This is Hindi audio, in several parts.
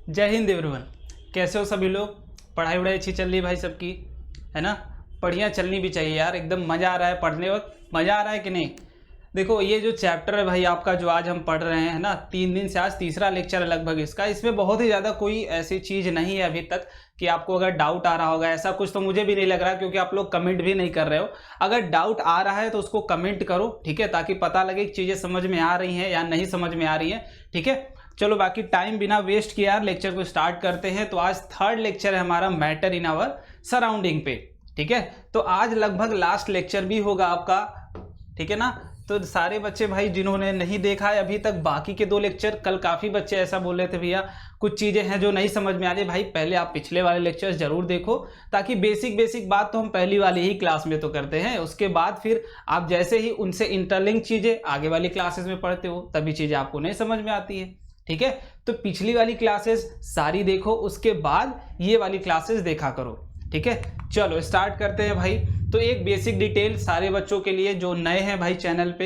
जय हिंद एवरीवन। कैसे हो सभी लोग? पढ़ाई वढ़ाई अच्छी चल रही है भाई सबकी, है ना? बढ़िया चलनी भी चाहिए यार। एकदम मज़ा आ रहा है पढ़ने वक्त, मज़ा आ रहा है कि नहीं? देखो ये जो चैप्टर है भाई आपका, जो आज हम पढ़ रहे हैं ना, 3 दिन से आज तीसरा लेक्चर है लगभग इसका। इसमें बहुत ही ज़्यादा कोई ऐसी चीज़ नहीं है अभी तक कि आपको अगर डाउट आ रहा होगा। ऐसा कुछ तो मुझे भी नहीं लग रहा, क्योंकि आप लोग कमेंट भी नहीं कर रहे हो। अगर डाउट आ रहा है तो उसको कमेंट करो, ठीक है, ताकि पता लगे कि चीज़ें समझ में आ रही हैं या नहीं समझ में आ रही हैं, ठीक है। चलो बाकी टाइम बिना वेस्ट किए यार लेक्चर को स्टार्ट करते हैं। तो आज थर्ड लेक्चर है हमारा, मैटर इन आवर सराउंडिंग पे, ठीक है। तो आज लगभग लास्ट लेक्चर भी होगा आपका, ठीक है ना। तो सारे बच्चे भाई जिन्होंने नहीं देखा है अभी तक बाकी के 2 लेक्चर, कल काफ़ी बच्चे ऐसा बोल रहे थे भैया कुछ चीज़ें हैं जो नहीं समझ में आ रही। भाई पहले आप पिछले वाले लेक्चर्स जरूर देखो, ताकि बेसिक बात तो हम पहली वाली ही क्लास में तो करते हैं। उसके बाद फिर आप जैसे ही उनसे इंटरलिंक चीज़ें आगे वाली क्लासेस में पढ़ते हो तभी चीज़ें आपको नहीं समझ में आती है, ठीक है। तो पिछली वाली क्लासेस सारी देखो, उसके बाद ये वाली क्लासेस देखा करो, ठीक है। चलो स्टार्ट करते हैं भाई। तो एक बेसिक डिटेल सारे बच्चों के लिए जो नए हैं भाई चैनल पे,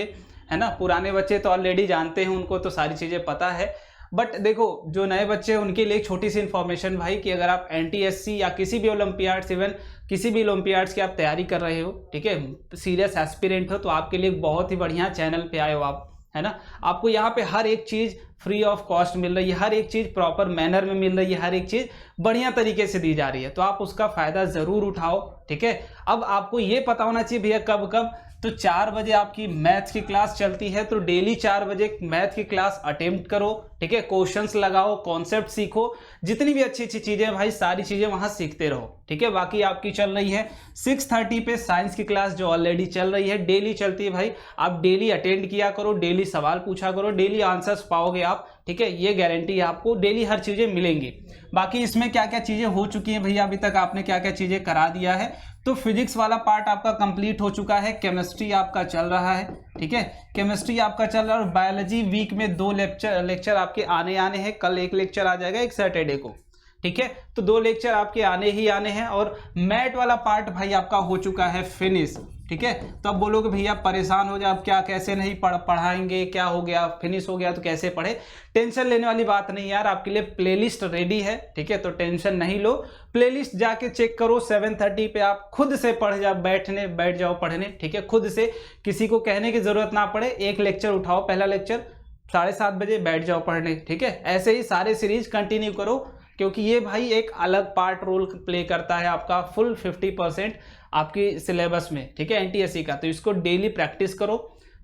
है ना। पुराने बच्चे तो ऑलरेडी जानते हैं, उनको तो सारी चीज़ें पता है। बट देखो जो नए बच्चे हैं उनके लिए एक छोटी सी इन्फॉर्मेशन भाई, कि अगर आप एनटीएससी या किसी भी ओलंपियाड्स, इवन किसी भी ओलंपियाड्स की आप तैयारी कर रहे हो, ठीक है, सीरियस एस्पिरेंट हो, तो आपके लिए बहुत ही बढ़िया चैनल पे आए हो आप, है ना। आपको यहाँ पे हर एक चीज़ फ्री ऑफ कॉस्ट मिल रही है, हर एक चीज़ प्रॉपर मैनर में मिल रही है, हर एक चीज़ बढ़िया तरीके से दी जा रही है। तो आप उसका फ़ायदा ज़रूर उठाओ, ठीक है। अब आपको ये पता होना चाहिए भैया कब कब, तो 4 बजे आपकी मैथ्स की क्लास चलती है, तो डेली 4 बजे मैथ की क्लास अटेम्प्ट करो, ठीक है। क्वेश्चंस लगाओ, कॉन्सेप्ट सीखो, जितनी भी अच्छी अच्छी चीज़ें भाई सारी चीज़ें वहाँ सीखते रहो, ठीक है। बाकी आपकी चल रही है 6:30 पे साइंस की क्लास, जो ऑलरेडी चल रही है, डेली चलती है भाई। आप डेली अटेंड किया करो, डेली सवाल पूछा करो, डेली आंसर्स पाओगे आप, ठीक है। ये गारंटी है आपको, डेली हर चीज़ें मिलेंगी। बाकी इसमें क्या क्या चीज़ें हो चुकी हैं भैया, अभी तक आपने क्या क्या चीज़ें करा दिया है। तो फिजिक्स वाला पार्ट आपका कंप्लीट हो चुका है, केमिस्ट्री आपका चल रहा है, ठीक है। केमिस्ट्री आपका चल रहा है, और बायोलॉजी वीक में 2 लेक्चर आपके आने हैं। कल एक लेक्चर आ जाएगा, एक सैटरडे को, ठीक है। तो 2 लेक्चर आपके आने हैं। और मैथ वाला पार्ट भाई आपका हो चुका है फिनिश, ठीक है। तो अब बोलोगे भैया परेशान हो जाए, अब क्या कैसे नहीं पढ़ाएंगे, क्या हो गया, फिनिश हो गया तो कैसे पढ़े। टेंशन लेने वाली बात नहीं यार, आपके लिए प्लेलिस्ट रेडी है, ठीक है। तो टेंशन नहीं लो, प्लेलिस्ट जाके चेक करो। 7:30 पे आप खुद से बैठ जाओ पढ़ने, ठीक है। खुद से, किसी को कहने की जरूरत ना पड़े। एक लेक्चर उठाओ, पहला लेक्चर 7:30 बजे बैठ जाओ पढ़ने, ठीक है। ऐसे ही सारे सीरीज कंटिन्यू करो, क्योंकि ये भाई एक अलग पार्ट रोल प्ले करता है आपका फुल 50% आपकी सिलेबस में, ठीक है, एनटीएससी का। तो इसको डेली प्रैक्टिस करो,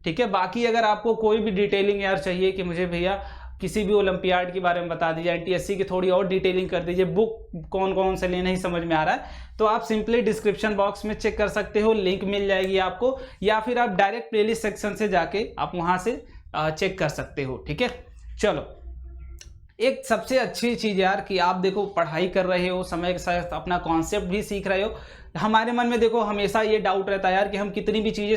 ठीक है। बाकी अगर आपको कोई भी डिटेलिंग यार चाहिए कि मुझे भैया किसी भी ओलंपियाड के बारे में बता दीजिए, एनटीएससी की थोड़ी और डिटेलिंग कर दीजिए, बुक कौन कौन से लेना ही समझ में आ रहा है, तो आप सिंपली डिस्क्रिप्शन बॉक्स में चेक कर सकते हो, लिंक मिल जाएगी आपको, या फिर आप डायरेक्ट प्लेलिस्ट सेक्शन से जाके आप वहाँ से चेक कर सकते हो, ठीक है। चलो एक सबसे अच्छी चीज़ यार कि आप देखो पढ़ाई कर रहे हो, समय के साथ अपना कॉन्सेप्ट भी सीख रहे हो। हमारे मन में देखो हमेशा ये डाउट रहता है यार कि हम कितनी भी चीज़ें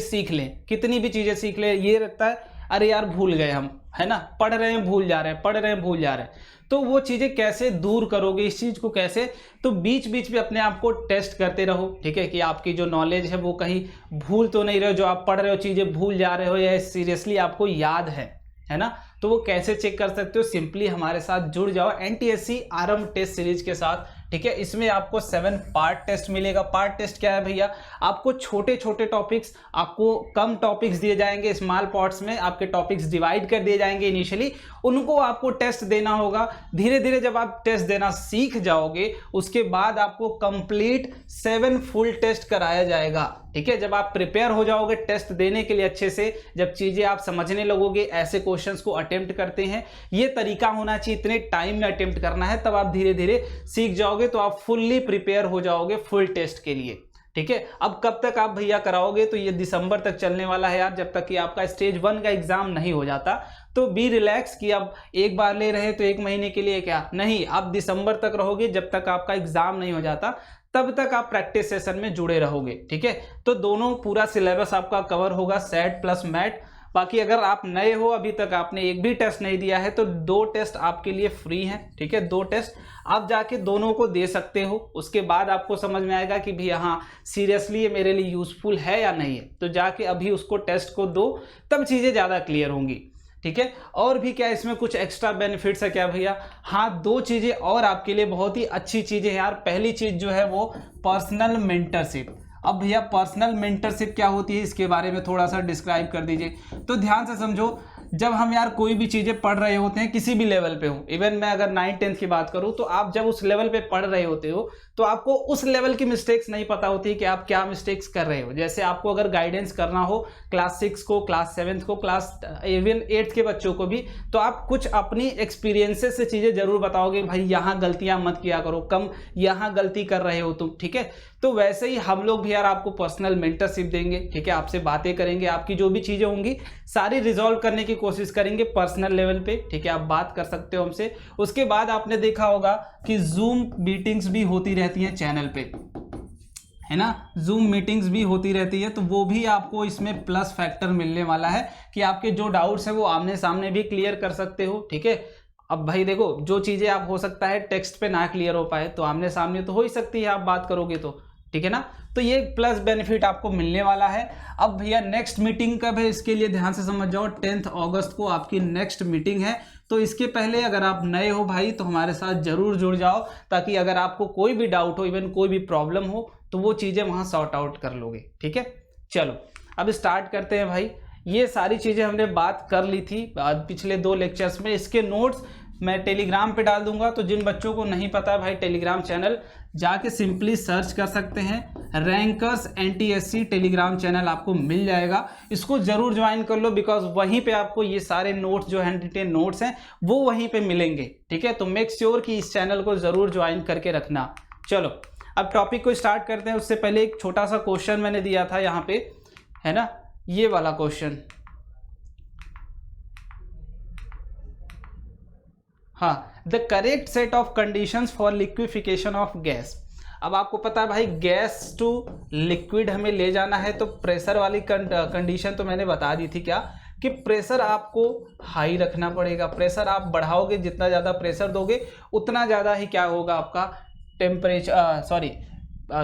सीख लें, ये रहता है अरे यार भूल गए हम, है ना, पढ़ रहे हैं भूल जा रहे हैं। तो वो चीज़ें कैसे दूर करोगे, इस चीज़ को कैसे, तो बीच बीच में अपने आप को टेस्ट करते रहो, ठीक है, कि आपकी जो नॉलेज है वो कहीं भूल तो नहीं रहे हो, जो आप पढ़ रहे हो चीज़ें भूल जा रहे हो या सीरियसली आपको याद है ना। तो वो कैसे चेक कर सकते हो, सिंपली हमारे साथ जुड़ जाओ एनटीएससी आरंभ टेस्ट सीरीज के साथ, ठीक है। इसमें आपको 7 पार्ट टेस्ट मिलेगा। पार्ट टेस्ट क्या है भैया, आपको छोटे छोटे टॉपिक्स, आपको कम टॉपिक्स दिए जाएंगे, स्मॉल पार्ट्स में आपके टॉपिक्स डिवाइड कर दिए जाएंगे इनिशियली, उनको आपको टेस्ट देना होगा। धीरे धीरे जब आप टेस्ट देना सीख जाओगे, उसके बाद आपको कंप्लीट 7 फुल टेस्ट कराया जाएगा, ठीक है। जब आप प्रिपेयर हो जाओगे टेस्ट देने के लिए अच्छे से, जब चीज़ें आप समझने लगोगे, ऐसे क्वेश्चंस को अटेम्प्ट करते हैं, ये तरीका होना चाहिए, इतने टाइम में अटेम्प्ट करना है, तब आप धीरे धीरे सीख जाओगे, तो आप फुल्ली प्रिपेयर हो जाओगे फुल टेस्ट के लिए, ठीक है। अब कब तक आप भैया कराओगे, तो ये दिसंबर तक चलने वाला है यार, जब तक कि आपका स्टेज 1 का एग्जाम नहीं हो जाता। तो बी रिलैक्स कि अब एक बार ले रहे तो 1 महीने के लिए क्या नहीं, आप दिसंबर तक रहोगे, जब तक आपका एग्जाम नहीं हो जाता तब तक आप प्रैक्टिस सेशन में जुड़े रहोगे, ठीक है। तो दोनों पूरा सिलेबस आपका कवर होगा, सेट प्लस मैट। बाकी अगर आप नए हो, अभी तक आपने एक भी टेस्ट नहीं दिया है, तो 2 टेस्ट आपके लिए फ्री हैं, ठीक है। 2 टेस्ट आप जाके दोनों को दे सकते हो, उसके बाद आपको समझ में आएगा कि भैया हाँ सीरियसली ये मेरे लिए यूजफुल है या नहीं है। तो जाके अभी उसको टेस्ट को दो, तब चीज़ें ज़्यादा क्लियर होंगी, ठीक है। और भी क्या इसमें कुछ एक्स्ट्रा बेनिफिट्स है क्या भैया? हाँ, दो चीजें और आपके लिए बहुत ही अच्छी चीजें हैं यार। पहली चीज जो है वो पर्सनल मेंटरशिप। अब भैया पर्सनल मेंटरशिप क्या होती है, इसके बारे में थोड़ा सा डिस्क्राइब कर दीजिए। तो ध्यान से समझो, जब हम यार कोई भी चीज़ें पढ़ रहे होते हैं किसी भी लेवल पे हो, इवन मैं अगर 9th-10th की बात करूं, तो आप जब उस लेवल पे पढ़ रहे होते हो तो आपको उस लेवल की मिस्टेक्स नहीं पता होती कि आप क्या मिस्टेक्स कर रहे हो। जैसे आपको अगर गाइडेंस करना हो क्लास 6 को, क्लास 7 को, क्लास इवन 8th के बच्चों को भी, तो आप कुछ अपनी एक्सपीरियंसेस से चीज़ें जरूर बताओगे, भाई यहाँ गलतियाँ मत किया करो, कम यहाँ गलती कर रहे हो तुम, ठीक है। तो वैसे ही हम लोग भी यार आपको पर्सनल मेंटरशिप देंगे, ठीक है। आपसे बातें करेंगे, आपकी जो भी चीज़ें होंगी सारी रिजॉल्व करने की कोशिश करेंगे पर्सनल लेवल पे, ठीक है। आप बात कर सकते हो हमसे। उसके बाद आपने देखा होगा कि जूम मीटिंग्स भी होती रहती हैं चैनल पे, है ना। जूम मीटिंग्स भी होती रहती है, तो वो भी आपको इसमें प्लस फैक्टर मिलने वाला है कि आपके जो डाउट्स हैं वो आमने सामने भी क्लियर कर सकते हो, ठीक है। अब भाई देखो, जो चीज़ें आप हो सकता है टेक्स्ट पे ना क्लियर हो पाए, तो आमने सामने तो हो ही सकती है, आप बात करोगे तो, ठीक है ना। तो ये प्लस बेनिफिट आपको मिलने वाला है। अब भैया नेक्स्ट मीटिंग कब है, इसके लिए ध्यान से समझ जाओ। 10 अगस्त को आपकी नेक्स्ट मीटिंग है। तो इसके पहले अगर आप नए हो भाई तो हमारे साथ जरूर जुड़ जाओ, ताकि अगर आपको कोई भी डाउट हो, इवन कोई भी प्रॉब्लम हो, तो वो चीज़ें वहाँ सॉर्ट आउट कर लोगे, ठीक है। चलो अब स्टार्ट करते हैं भाई। ये सारी चीज़ें हमने बात कर ली थी पिछले 2 लेक्चर्स में। इसके नोट्स मैं टेलीग्राम पे डाल दूंगा, तो जिन बच्चों को नहीं पता है भाई, टेलीग्राम चैनल जाके सिंपली सर्च कर सकते हैं, रैंकर्स NTSC टेलीग्राम चैनल आपको मिल जाएगा। इसको जरूर ज्वाइन कर लो, बिकॉज वहीं पे आपको ये सारे नोट्स जो हैंड रिटेन नोट्स हैं वो वहीं पे मिलेंगे, ठीक है। तो मेक श्योर कि इस चैनल को जरूर ज्वाइन करके रखना। चलो अब टॉपिक को स्टार्ट करते हैं। उससे पहले एक छोटा सा क्वेश्चन मैंने दिया था यहाँ पे, है ना, ये वाला क्वेश्चन। हाँ, the correct set of conditions for liquefaction of gas. अब आपको पता है भाई, गैस टू लिक्विड हमें ले जाना है, तो प्रेशर वाली कंडीशन तो मैंने बता दी थी क्या, कि प्रेशर आपको हाई रखना पड़ेगा। प्रेशर आप बढ़ाओगे, जितना ज़्यादा प्रेशर दोगे उतना ज़्यादा ही क्या होगा, आपका टेम्परेचर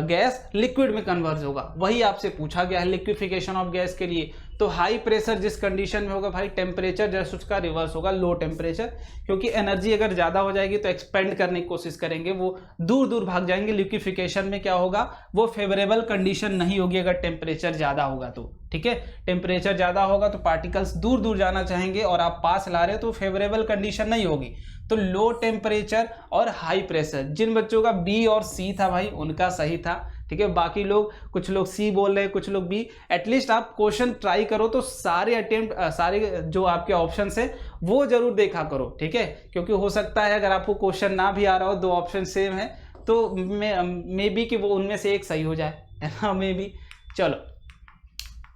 गैस लिक्विड में कन्वर्ज होगा। वही आपसे पूछा गया है लिक्विफिकेशन ऑफ गैस के लिए। तो हाई प्रेशर जिस कंडीशन में होगा भाई, टेम्परेचर जस्ट उसका रिवर्स होगा, लो टेम्परेचर, क्योंकि एनर्जी अगर ज़्यादा हो जाएगी तो एक्सपेंड करने की कोशिश करेंगे, वो दूर दूर भाग जाएंगे। लिक्विफिकेशन में क्या होगा, वो फेवरेबल कंडीशन नहीं होगी अगर टेम्परेचर ज़्यादा होगा तो, ठीक है। टेम्परेचर ज़्यादा होगा तो पार्टिकल्स दूर दूर जाना चाहेंगे, और आप पास ला रहे हो तो फेवरेबल कंडीशन नहीं होगी। तो लो टेम्परेचर और हाई प्रेशर, जिन बच्चों का बी और सी था भाई उनका सही था, ठीक है। बाकी लोग, कुछ लोग सी बोल रहे हैं, कुछ लोग बी। एटलीस्ट आप क्वेश्चन ट्राई करो, तो सारे जो आपके ऑप्शन है वो जरूर देखा करो, ठीक है। क्योंकि हो सकता है अगर आपको क्वेश्चन ना भी आ रहा हो, 2 ऑप्शन सेम है, तो मे बी कि वो उनमें से एक सही हो जाए, है ना, मे बी। चलो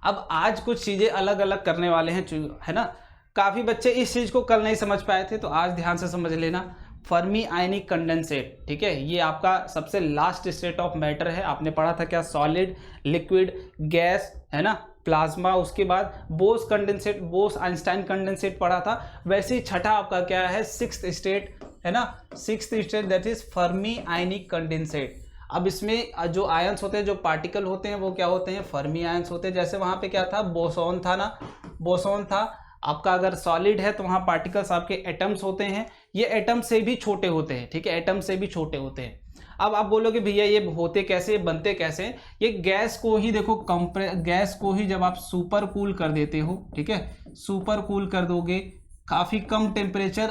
अब आज कुछ चीज़ें अलग अलग करने वाले हैं, है ना। काफ़ी बच्चे इस चीज़ को कल नहीं समझ पाए थे, तो आज ध्यान से समझ लेना। फर्मी आयनिक कंडेंसेट, ठीक है, ये आपका सबसे लास्ट स्टेट ऑफ मैटर है। आपने पढ़ा था क्या, सॉलिड, लिक्विड, गैस, है ना, प्लाज्मा। उसके बाद Bose condensate, Bose Einstein condensate पढ़ा था। वैसे ही छठा आपका क्या है, 6th स्टेट, है ना, 6th state, that is Fermi ionic condensate. अब इसमें जो आयंस होते हैं, जो पार्टिकल होते हैं, वो क्या होते हैं, फर्मी आयंस होते हैं। जैसे वहाँ पे क्या था, बोसॉन था ना, बोसॉन था आपका। अगर सॉलिड है तो वहाँ पार्टिकल्स आपके एटम्स होते हैं, ये एटम से भी छोटे होते हैं, ठीक है, एटम से भी छोटे होते हैं। अब आप बोलोगे भैया ये होते कैसे, बनते कैसे? ये गैस को ही देखो, गैस को ही जब आप सुपर कूल कर देते हो, ठीक है, सुपर कूल कर दोगे, काफ़ी कम temperature,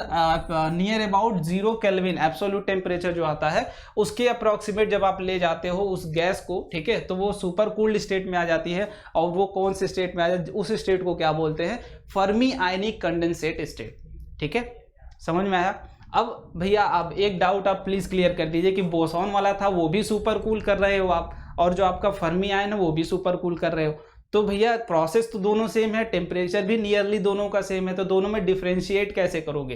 near about 0 kelvin absolute temperature जो आता है, उसके अप्रॉक्सीमेट जब आप ले जाते हो उस गैस को, ठीक है, तो वो सुपर कूल्ड स्टेट में आ जाती है। और वो कौन से स्टेट में आ जाती है, उस स्टेट को क्या बोलते हैं, फर्मी आयनिक कंडेंसेट स्टेट, ठीक है। समझ में आया? अब भैया अब एक डाउट आप प्लीज़ क्लियर कर दीजिए कि बोसॉन वाला था वो भी सुपर कूल कर रहे हो आप, और जो आपका फर्मी आयन है वो भी सुपर कूल कर रहे हो। तो भैया प्रोसेस तो दोनों सेम है, टेम्परेचर भी नियरली दोनों का सेम है, तो दोनों में डिफ्रेंशिएट कैसे करोगे?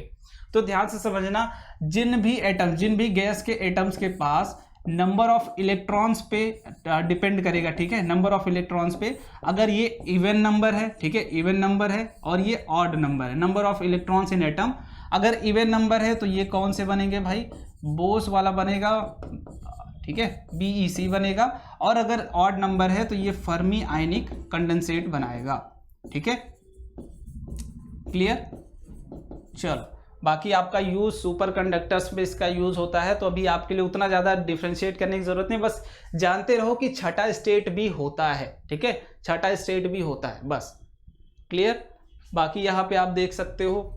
तो ध्यान से समझना, जिन भी गैस के एटम्स के पास नंबर ऑफ इलेक्ट्रॉन्स पे डिपेंड करेगा, ठीक है, नंबर ऑफ इलेक्ट्रॉन्स पे। अगर ये इवन नंबर है, ठीक है, इवन नंबर है, और ये ऑड नंबर है, number of electrons in atom, अगर इवन नंबर है तो ये कौन से बनेंगे भाई, बोस वाला बनेगा, ठीक है, BEC बनेगा। और अगर ऑड नंबर है तो ये फर्मी आयनिक कंडेंसेट बनाएगा, ठीक है, क्लियर? चलो, बाकी आपका यूज़ सुपर कंडक्टर्स में इसका यूज़ होता है, तो अभी आपके लिए उतना ज़्यादा डिफ्रेंशिएट करने की ज़रूरत नहीं, बस जानते रहो कि छठा स्टेट भी होता है, ठीक है, छठा स्टेट भी होता है, बस क्लियर। बाकी यहाँ पे आप देख सकते हो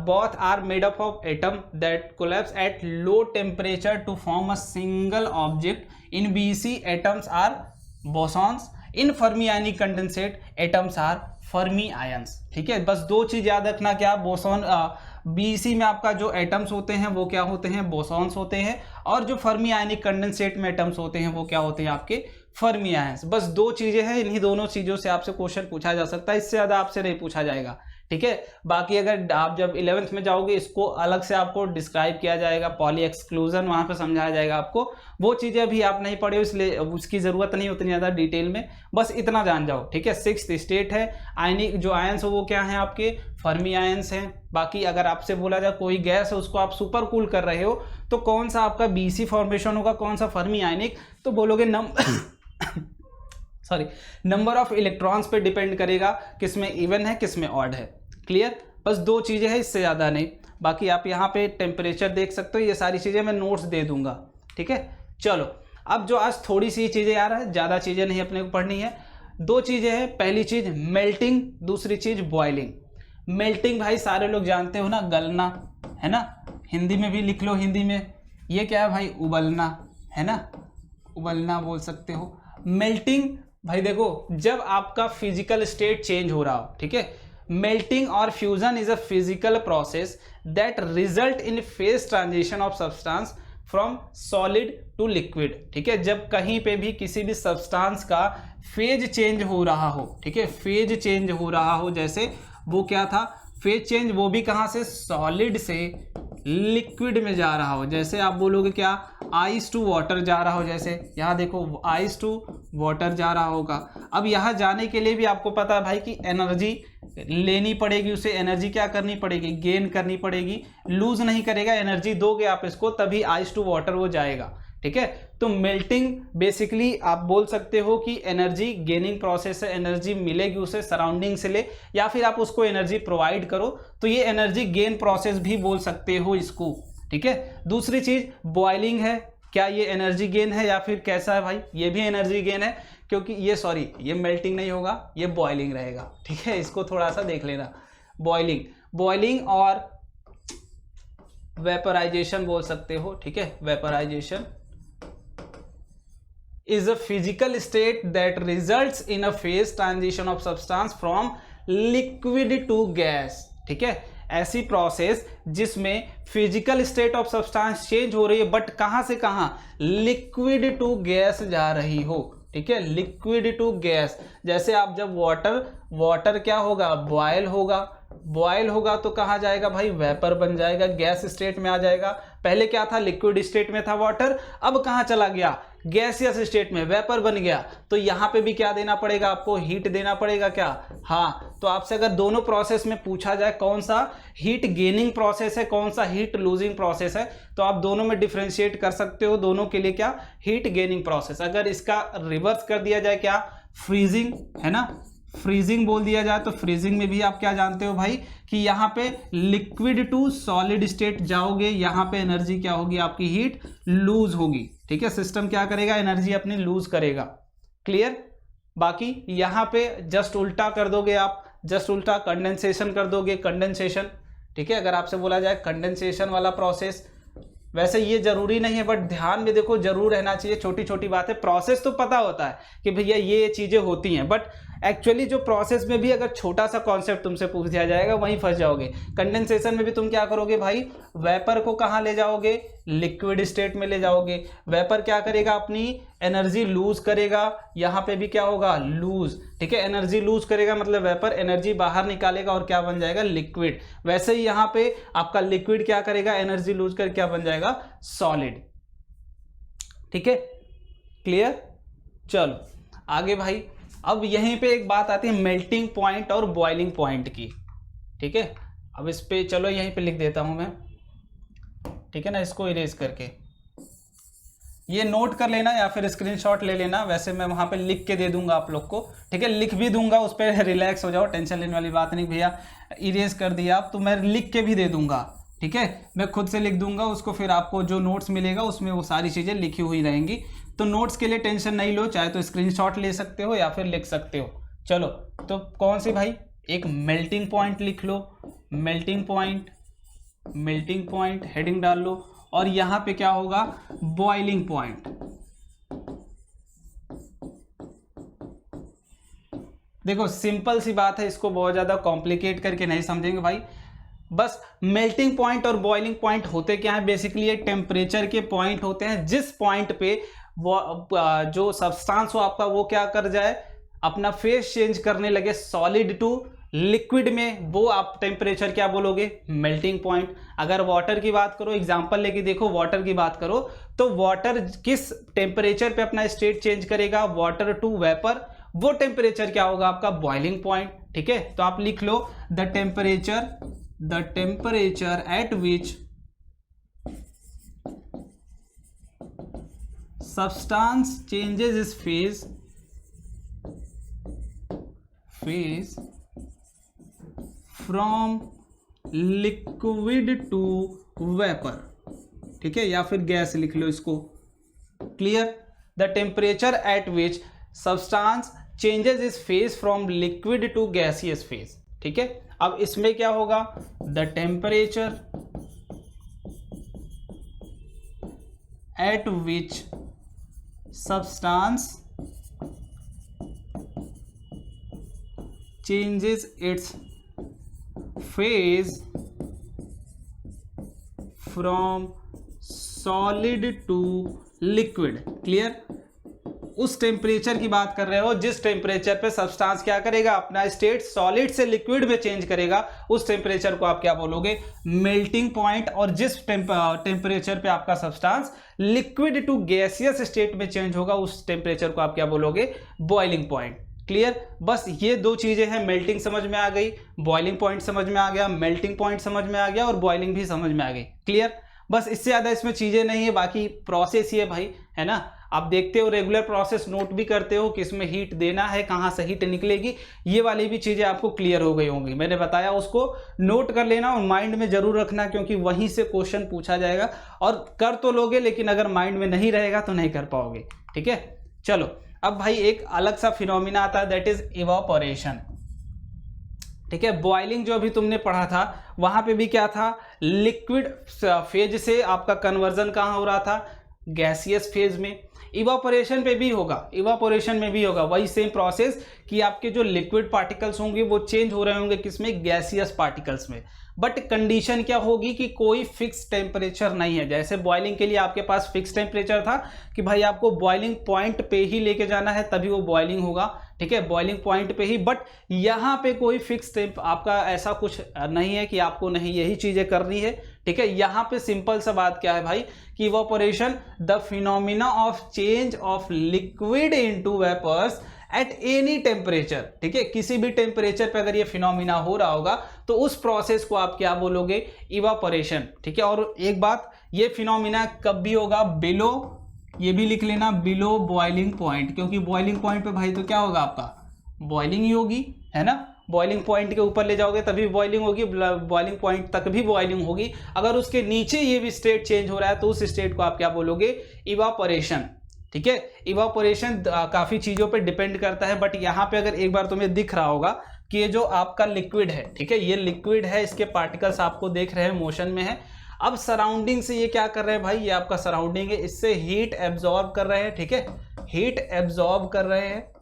both are made up of atom that collapse at low temperature to form a single object. In BC atoms are bosons, in fermi ionic condensate atoms are fermi ions, ठीक है। बस दो चीज याद रखना, क्या बोसॉन BC में आपका जो एटम्स होते हैं वो क्या होते हैं, बोसॉन्स होते हैं, और जो फर्मी आयनिक कंडेंसेट में एटम्स होते हैं वो क्या होते हैं, आपके फर्मी आयंस। बस दो चीजें हैं, इन्हीं दोनों चीजों से आपसे क्वेश्चन पूछा जा सकता है, इससे ज्यादा आपसे नहीं पूछा जाएगा, ठीक है। बाकी अगर आप जब 11th में जाओगे इसको अलग से आपको डिस्क्राइब किया जाएगा, पॉली एक्सक्लूजन वहां पे समझाया जाएगा आपको, वो चीजें अभी आप नहीं पढ़े हो इसलिए उसकी जरूरत नहीं उतनी ज्यादा डिटेल में, बस इतना जान जाओ, ठीक है। 6th स्टेट है, आयनिक जो आयंस हो वो क्या है, आपके फर्मी आयंस हैं। बाकी अगर आपसे बोला जाए कोई गैस है उसको आप सुपर कूल कर रहे हो तो कौन सा आपका BC फॉर्मेशन होगा, कौन सा फर्मी आयनिक, तो बोलोगे नंबर ऑफ इलेक्ट्रॉन्स पे डिपेंड करेगा, किसमें इवन है किसमें ऑड है, क्लियर। बस दो चीजें हैं, इससे ज्यादा नहीं। बाकी आप यहाँ पे टेम्परेचर देख सकते हो, ये सारी चीजें मैं नोट्स दे दूंगा, ठीक है। चलो, अब जो आज थोड़ी सी चीजें यार है, ज्यादा चीजें नहीं अपने को पढ़नी है, दो चीजें हैं। पहली चीज मेल्टिंग, दूसरी चीज बॉइलिंग। मेल्टिंग भाई सारे लोग जानते हो ना, गलना है ना, हिंदी में भी लिख लो, हिंदी में ये क्या है भाई, उबलना है ना, उबलना बोल सकते हो। मेल्टिंग भाई देखो, जब आपका फिजिकल स्टेट चेंज हो रहा हो, ठीक है। मेल्टिंग और fusion is a physical process that result in phase transition of substance from solid to liquid, ठीक है। जब कहीं पे भी किसी भी सब्सटेंस का फेज चेंज हो रहा हो, ठीक है, फेज चेंज हो रहा हो, जैसे वो क्या था, फेज चेंज वो भी कहाँ से, सॉलिड से लिक्विड में जा रहा हो। जैसे आप बोलोगे क्या, आइस टू वाटर जा रहा हो, जैसे यहाँ देखो आइस टू वाटर जा रहा होगा। अब यहाँ जाने के लिए भी आपको पता है भाई कि एनर्जी लेनी पड़ेगी, उसे एनर्जी क्या करनी पड़ेगी, गेन करनी पड़ेगी, लूज नहीं करेगा, एनर्जी दोगे आप इसको तभी आइस टू वाटर वो जाएगा, ठीक है। तो मेल्टिंग बेसिकली आप बोल सकते हो कि एनर्जी गेनिंग प्रोसेस है, एनर्जी मिलेगी उसे सराउंडिंग से ले, या फिर आप उसको एनर्जी प्रोवाइड करो, तो ये एनर्जी गेन प्रोसेस भी बोल सकते हो इसको, ठीक है। दूसरी चीज बॉइलिंग है, क्या ये एनर्जी गेन है या फिर कैसा है भाई, ये भी एनर्जी गेन है, क्योंकि ये मेल्टिंग नहीं होगा, ये बॉइलिंग रहेगा, ठीक है। इसको थोड़ा सा देख लेना, बॉइलिंग और वेपराइजेशन बोल सकते हो, ठीक है। Vaporisation is a physical state that results in a phase transition of substance from liquid to gas, ठीक है। ऐसी प्रोसेस जिसमें physical state of substance change हो रही है, बट कहां से कहां, लिक्विड टू गैस जा रही हो, ठीक है, लिक्विड टू गैस। जैसे आप जब वाटर क्या होगा, बॉयल होगा तो कहाँ जाएगा भाई, वेपर बन जाएगा, गैस स्टेट में आ जाएगा। पहले क्या था, लिक्विड स्टेट में था वाटर, अब कहाँ चला गया, गैसियस स्टेट में, वेपर बन गया। तो यहाँ पे भी क्या देना पड़ेगा आपको, हीट देना पड़ेगा, क्या, हाँ। तो आपसे अगर दोनों प्रोसेस में पूछा जाए कौन सा हीट गेनिंग प्रोसेस है, कौन सा हीट लूजिंग प्रोसेस है, तो आप दोनों में डिफ्रेंशिएट कर सकते हो, दोनों के लिए क्या, हीट गेनिंग प्रोसेस। अगर इसका रिवर्स कर दिया जाए, क्या, फ्रीजिंग है ना, फ्रीजिंग बोल दिया जाए, तो फ्रीजिंग में भी आप क्या जानते हो भाई कि यहाँ पे लिक्विड टू सॉलिड स्टेट जाओगे, यहाँ पे एनर्जी क्या होगी आपकी, हीट लूज होगी, ठीक है। सिस्टम क्या करेगा, एनर्जी अपनी लूज करेगा, क्लियर। बाकी यहाँ पे जस्ट उल्टा कर दोगे आप, जस्ट उल्टा कंडेंसेशन कर दोगे, कंडेंसेशन, ठीक है। अगर आपसे बोला जाए कंडेंसेशन वाला प्रोसेस, वैसे ये जरूरी नहीं है बट ध्यान में देखो जरूर रहना चाहिए, छोटी छोटी बातें, प्रोसेस तो पता होता है कि भैया ये चीजें होती हैं, बट एक्चुअली जो प्रोसेस में भी अगर छोटा सा कॉन्सेप्ट तुमसे पूछ दिया जाएगा वहीं फंस जाओगे। कंडेंसेशन में भी तुम क्या करोगे भाई, वेपर को कहाँ ले जाओगे, लिक्विड स्टेट में ले जाओगे। वेपर क्या करेगा, अपनी एनर्जी लूज करेगा, यहाँ पे भी क्या होगा, लूज, ठीक है। एनर्जी लूज करेगा मतलब वेपर एनर्जी बाहर निकालेगा और क्या बन जाएगा, लिक्विड। वैसे ही यहाँ पे आपका लिक्विड क्या करेगा, एनर्जी लूज कर क्या बन जाएगा, सॉलिड, ठीक है, क्लियर। चलो आगे भाई, अब यहीं पे एक बात आती है मेल्टिंग पॉइंट और बॉइलिंग पॉइंट की, ठीक है। अब इस पे चलो यहीं पे लिख देता हूं मैं, ठीक है ना, इसको इरेज करके। ये नोट कर लेना या फिर स्क्रीनशॉट ले लेना, वैसे मैं वहाँ पे लिख के दे दूंगा आप लोग को, ठीक है, लिख भी दूंगा, उस पर रिलैक्स हो जाओ, टेंशन लेने वाली बात नहीं भैया, इरेज कर दिया आप तो मैं लिख के भी दे दूंगा, ठीक है, मैं खुद से लिख दूंगा उसको, फिर आपको जो नोट्स मिलेगा उसमें वो सारी चीज़ें लिखी हुई रहेंगी। तो नोट्स के लिए टेंशन नहीं लो, चाहे तो स्क्रीनशॉट ले सकते हो या फिर लिख सकते हो। चलो तो कौन सी भाई, एक मेल्टिंग पॉइंट लिख लो, मेल्टिंग पॉइंट हेडिंग डाल लो, और यहाँ पे क्या होगा, बॉइलिंग पॉइंट। देखो सिंपल सी बात है, इसको बहुत ज़्यादा कॉम्प्लिकेट करके नहीं समझेंगे भाई। बस मेल्टिंग पॉइंट और बॉइलिंग पॉइंट होते क्या है, बेसिकली ये टेम्परेचर के पॉइंट होते हैं जिस पॉइंट पे वो जो सब्सटेंस हो आपका वो क्या कर जाए, अपना फेस चेंज करने लगे सॉलिड टू लिक्विड में, वो आप टेम्परेचर क्या बोलोगे, मेल्टिंग पॉइंट। अगर वाटर की बात करो, एग्जांपल लेके देखो, वाटर की बात करो तो वाटर किस टेम्परेचर पे अपना स्टेट चेंज करेगा, वाटर टू वेपर, वो टेम्परेचर क्या होगा आपका, बॉइलिंग पॉइंट, ठीक है। तो आप लिख लो the temperature at which substance changes its phase from liquid to vapor, ठीक है, या फिर गैस लिख लो इसको, clear. The temperature at which substance changes is phase from liquid to gaseous phase, ठीक है। अब इसमें क्या होगा, the temperature at which substance changes its phase from solid to liquid, clear. उस टेम्परेचर की बात कर रहे हो जिस टेम्परेचर पे सब्सटेंस क्या करेगा, अपना स्टेट सॉलिड से लिक्विड में चेंज करेगा, उस टेम्परेचर को आप क्या बोलोगे, मेल्टिंग पॉइंट। और जिस टेम्परेचर पे आपका substance liquid to gaseous state में चेंज होगा, उस टेम्परेचर को आप क्या बोलोगे, बॉइलिंग पॉइंट, क्लियर। बस ये दो चीजें हैं, मेल्टिंग समझ में आ गई, बॉइलिंग पॉइंट समझ में आ गया, मेल्टिंग पॉइंट समझ में आ गया और बॉइलिंग भी समझ में आ गई, क्लियर। बस इससे ज्यादा इसमें चीजें नहीं है, बाकी प्रोसेस ही है भाई, है ना। आप देखते हो रेगुलर प्रोसेस, नोट भी करते हो कि इसमें हीट देना है, कहाँ से हीट निकलेगी, ये वाली भी चीजें आपको क्लियर हो गई होंगी। मैंने बताया उसको नोट कर लेना और माइंड में जरूर रखना, क्योंकि वहीं से क्वेश्चन पूछा जाएगा। और कर तो लोगे लेकिन अगर माइंड में नहीं रहेगा तो नहीं कर पाओगे, ठीक है। चलो अब भाई एक अलग सा फिनोमिना आता है, दैट इज इवापोरेशन, ठीक है। बॉइलिंग जो अभी तुमने पढ़ा था वहां पे भी क्या था, लिक्विड फेज से आपका कन्वर्जन कहाँ हो रहा था, गैसियस फेज में। इवापोरेशन पे भी होगा, इवापोरेशन में भी होगा वही सेम प्रोसेस कि आपके जो लिक्विड पार्टिकल्स होंगे वो चेंज हो रहे होंगे किसमें, गैसियस पार्टिकल्स में। बट कंडीशन क्या होगी कि कोई फिक्स टेम्परेचर नहीं है। जैसे बॉइलिंग के लिए आपके पास फिक्स टेम्परेचर था कि भाई आपको बॉइलिंग पॉइंट पे ही लेके जाना है तभी वो बॉइलिंग होगा, ठीक है, बॉइलिंग पॉइंट पे ही। बट यहाँ पे कोई फिक्स आपका ऐसा कुछ नहीं है कि आपको नहीं यही चीजें करनी है, ठीक है। यहाँ पे सिंपल सा बात क्या है भाई कि evaporation the phenomena of change of liquid into vapours at any temperature, ठीक है। किसी भी टेम्परेचर पे अगर ये फिनोमिना हो रहा होगा तो उस प्रोसेस को आप क्या बोलोगे, इवापोरेशन, ठीक है। और एक बात, ये फिनोमिना कब भी होगा, बिलो, ये भी लिख लेना, बिलो बॉइलिंग पॉइंट, क्योंकि बॉइलिंग पॉइंट पे भाई तो क्या होगा आपका, बॉइलिंग ही होगी, है ना। बॉइलिंग पॉइंट के ऊपर ले जाओगे तभी बॉइलिंग होगी, बॉइलिंग पॉइंट तक भी बॉइलिंग होगी। अगर उसके नीचे ये भी स्टेट चेंज हो रहा है तो उस स्टेट को आप क्या बोलोगे, इवापोरेशन, ठीक है। इवापोरेशन काफी चीजों पे डिपेंड करता है, बट यहाँ पे अगर एक बार तुम्हें दिख रहा होगा कि ये जो आपका लिक्विड है, ठीक है, ये लिक्विड है, इसके पार्टिकल्स आपको देख रहे हैं मोशन में है। अब सराउंडिंग से ये क्या कर रहे हैं भाई, ये आपका सराउंडिंग है, इससे हीट एब्जॉर्ब कर रहे हैं, ठीक है, हीट एब्जॉर्ब कर रहे हैं।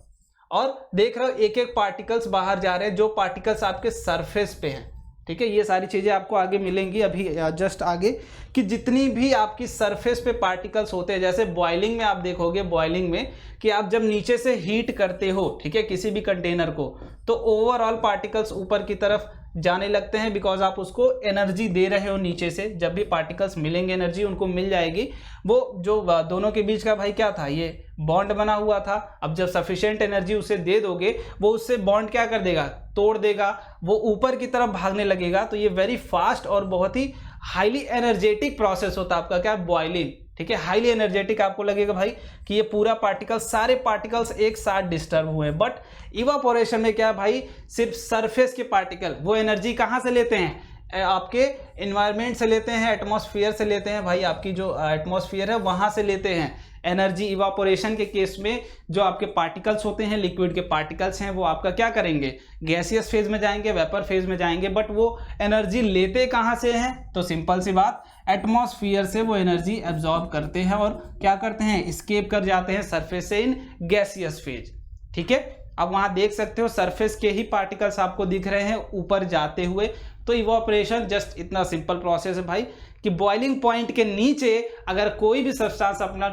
और देख रहे हो एक एक पार्टिकल्स बाहर जा रहे हैं, जो पार्टिकल्स आपके सरफेस पे हैं, ठीक है। ये सारी चीजें आपको आगे मिलेंगी, अभी जस्ट आगे, कि जितनी भी आपकी सरफेस पे पार्टिकल्स होते हैं, जैसे बॉइलिंग में आप देखोगे, बॉइलिंग में कि आप जब नीचे से हीट करते हो, ठीक है, किसी भी कंटेनर को, तो ओवरऑल पार्टिकल्स ऊपर की तरफ जाने लगते हैं, बिकॉज आप उसको एनर्जी दे रहे हो नीचे से। जब भी पार्टिकल्स मिलेंगे एनर्जी उनको मिल जाएगी। वो जो दोनों के बीच का भाई क्या था, ये बॉन्ड बना हुआ था। अब जब सफिशिएंट एनर्जी उसे दे दोगे, वो उससे बॉन्ड क्या कर देगा, तोड़ देगा, वो ऊपर की तरफ भागने लगेगा। तो ये वेरी फास्ट और बहुत ही हाईली एनर्जेटिक प्रोसेस होता है आपका क्या, बॉइलिंग, ठीक है, हाईली एनर्जेटिक आपको लगेगा भाई कि ये पूरा पार्टिकल, सारे पार्टिकल्स एक साथ डिस्टर्ब हुए हैं। बट इवापोरेशन में क्या है भाई, सिर्फ सरफेस के पार्टिकल वो एनर्जी कहाँ से लेते हैं, आपके एनवायरनमेंट से लेते हैं, एटमॉस्फेयर से लेते हैं भाई, आपकी जो एटमॉस्फेयर है वहां से लेते हैं एनर्जी। इवापोरेशन के केस में जो आपके पार्टिकल्स होते हैं, लिक्विड के पार्टिकल्स हैं, वो आपका क्या करेंगे, गैसियस फेज में जाएंगे, वेपर फेज में जाएंगे। बट वो एनर्जी लेते कहाँ से हैं, तो सिंपल सी बात, एटमॉस्फेयर से वो एनर्जी एब्जॉर्ब करते हैं और क्या करते हैं, एस्केप कर जाते हैं सरफेस से इन गैसियस फेज। ठीक है, अब वहां देख सकते हो सरफेस के ही पार्टिकल्स आपको दिख रहे हैं ऊपर जाते हुए। तो इवापोरेशन जस्ट इतना सिंपल प्रोसेस है भाई कि बॉइलिंग पॉइंट के नीचे अगर कोई भी सब्सटेंस अपना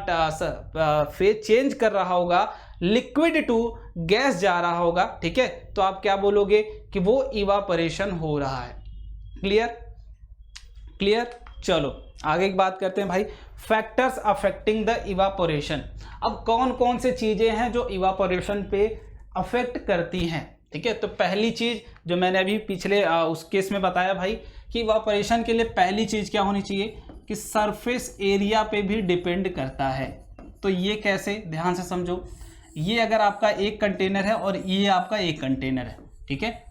फेज चेंज कर रहा होगा, लिक्विड टू गैस जा रहा होगा, ठीक है, तो आप क्या बोलोगे कि वो इवापोरेशन हो रहा है। Clear clear. चलो आगे की बात करते हैं भाई, फैक्टर्स अफेक्टिंग द इवापोरेशन। अब कौन कौन से चीजें हैं जो इवापोरेशन पे अफेक्ट करती हैं। ठीक है, तो पहली चीज जो मैंने अभी पिछले उस केस में बताया भाई कि इवापोरेशन के लिए पहली चीज क्या होनी चाहिए कि सरफेस एरिया पे भी डिपेंड करता है। तो ये कैसे, ध्यान से समझो, ये अगर आपका एक कंटेनर है और ये आपका एक कंटेनर है, ठीक है,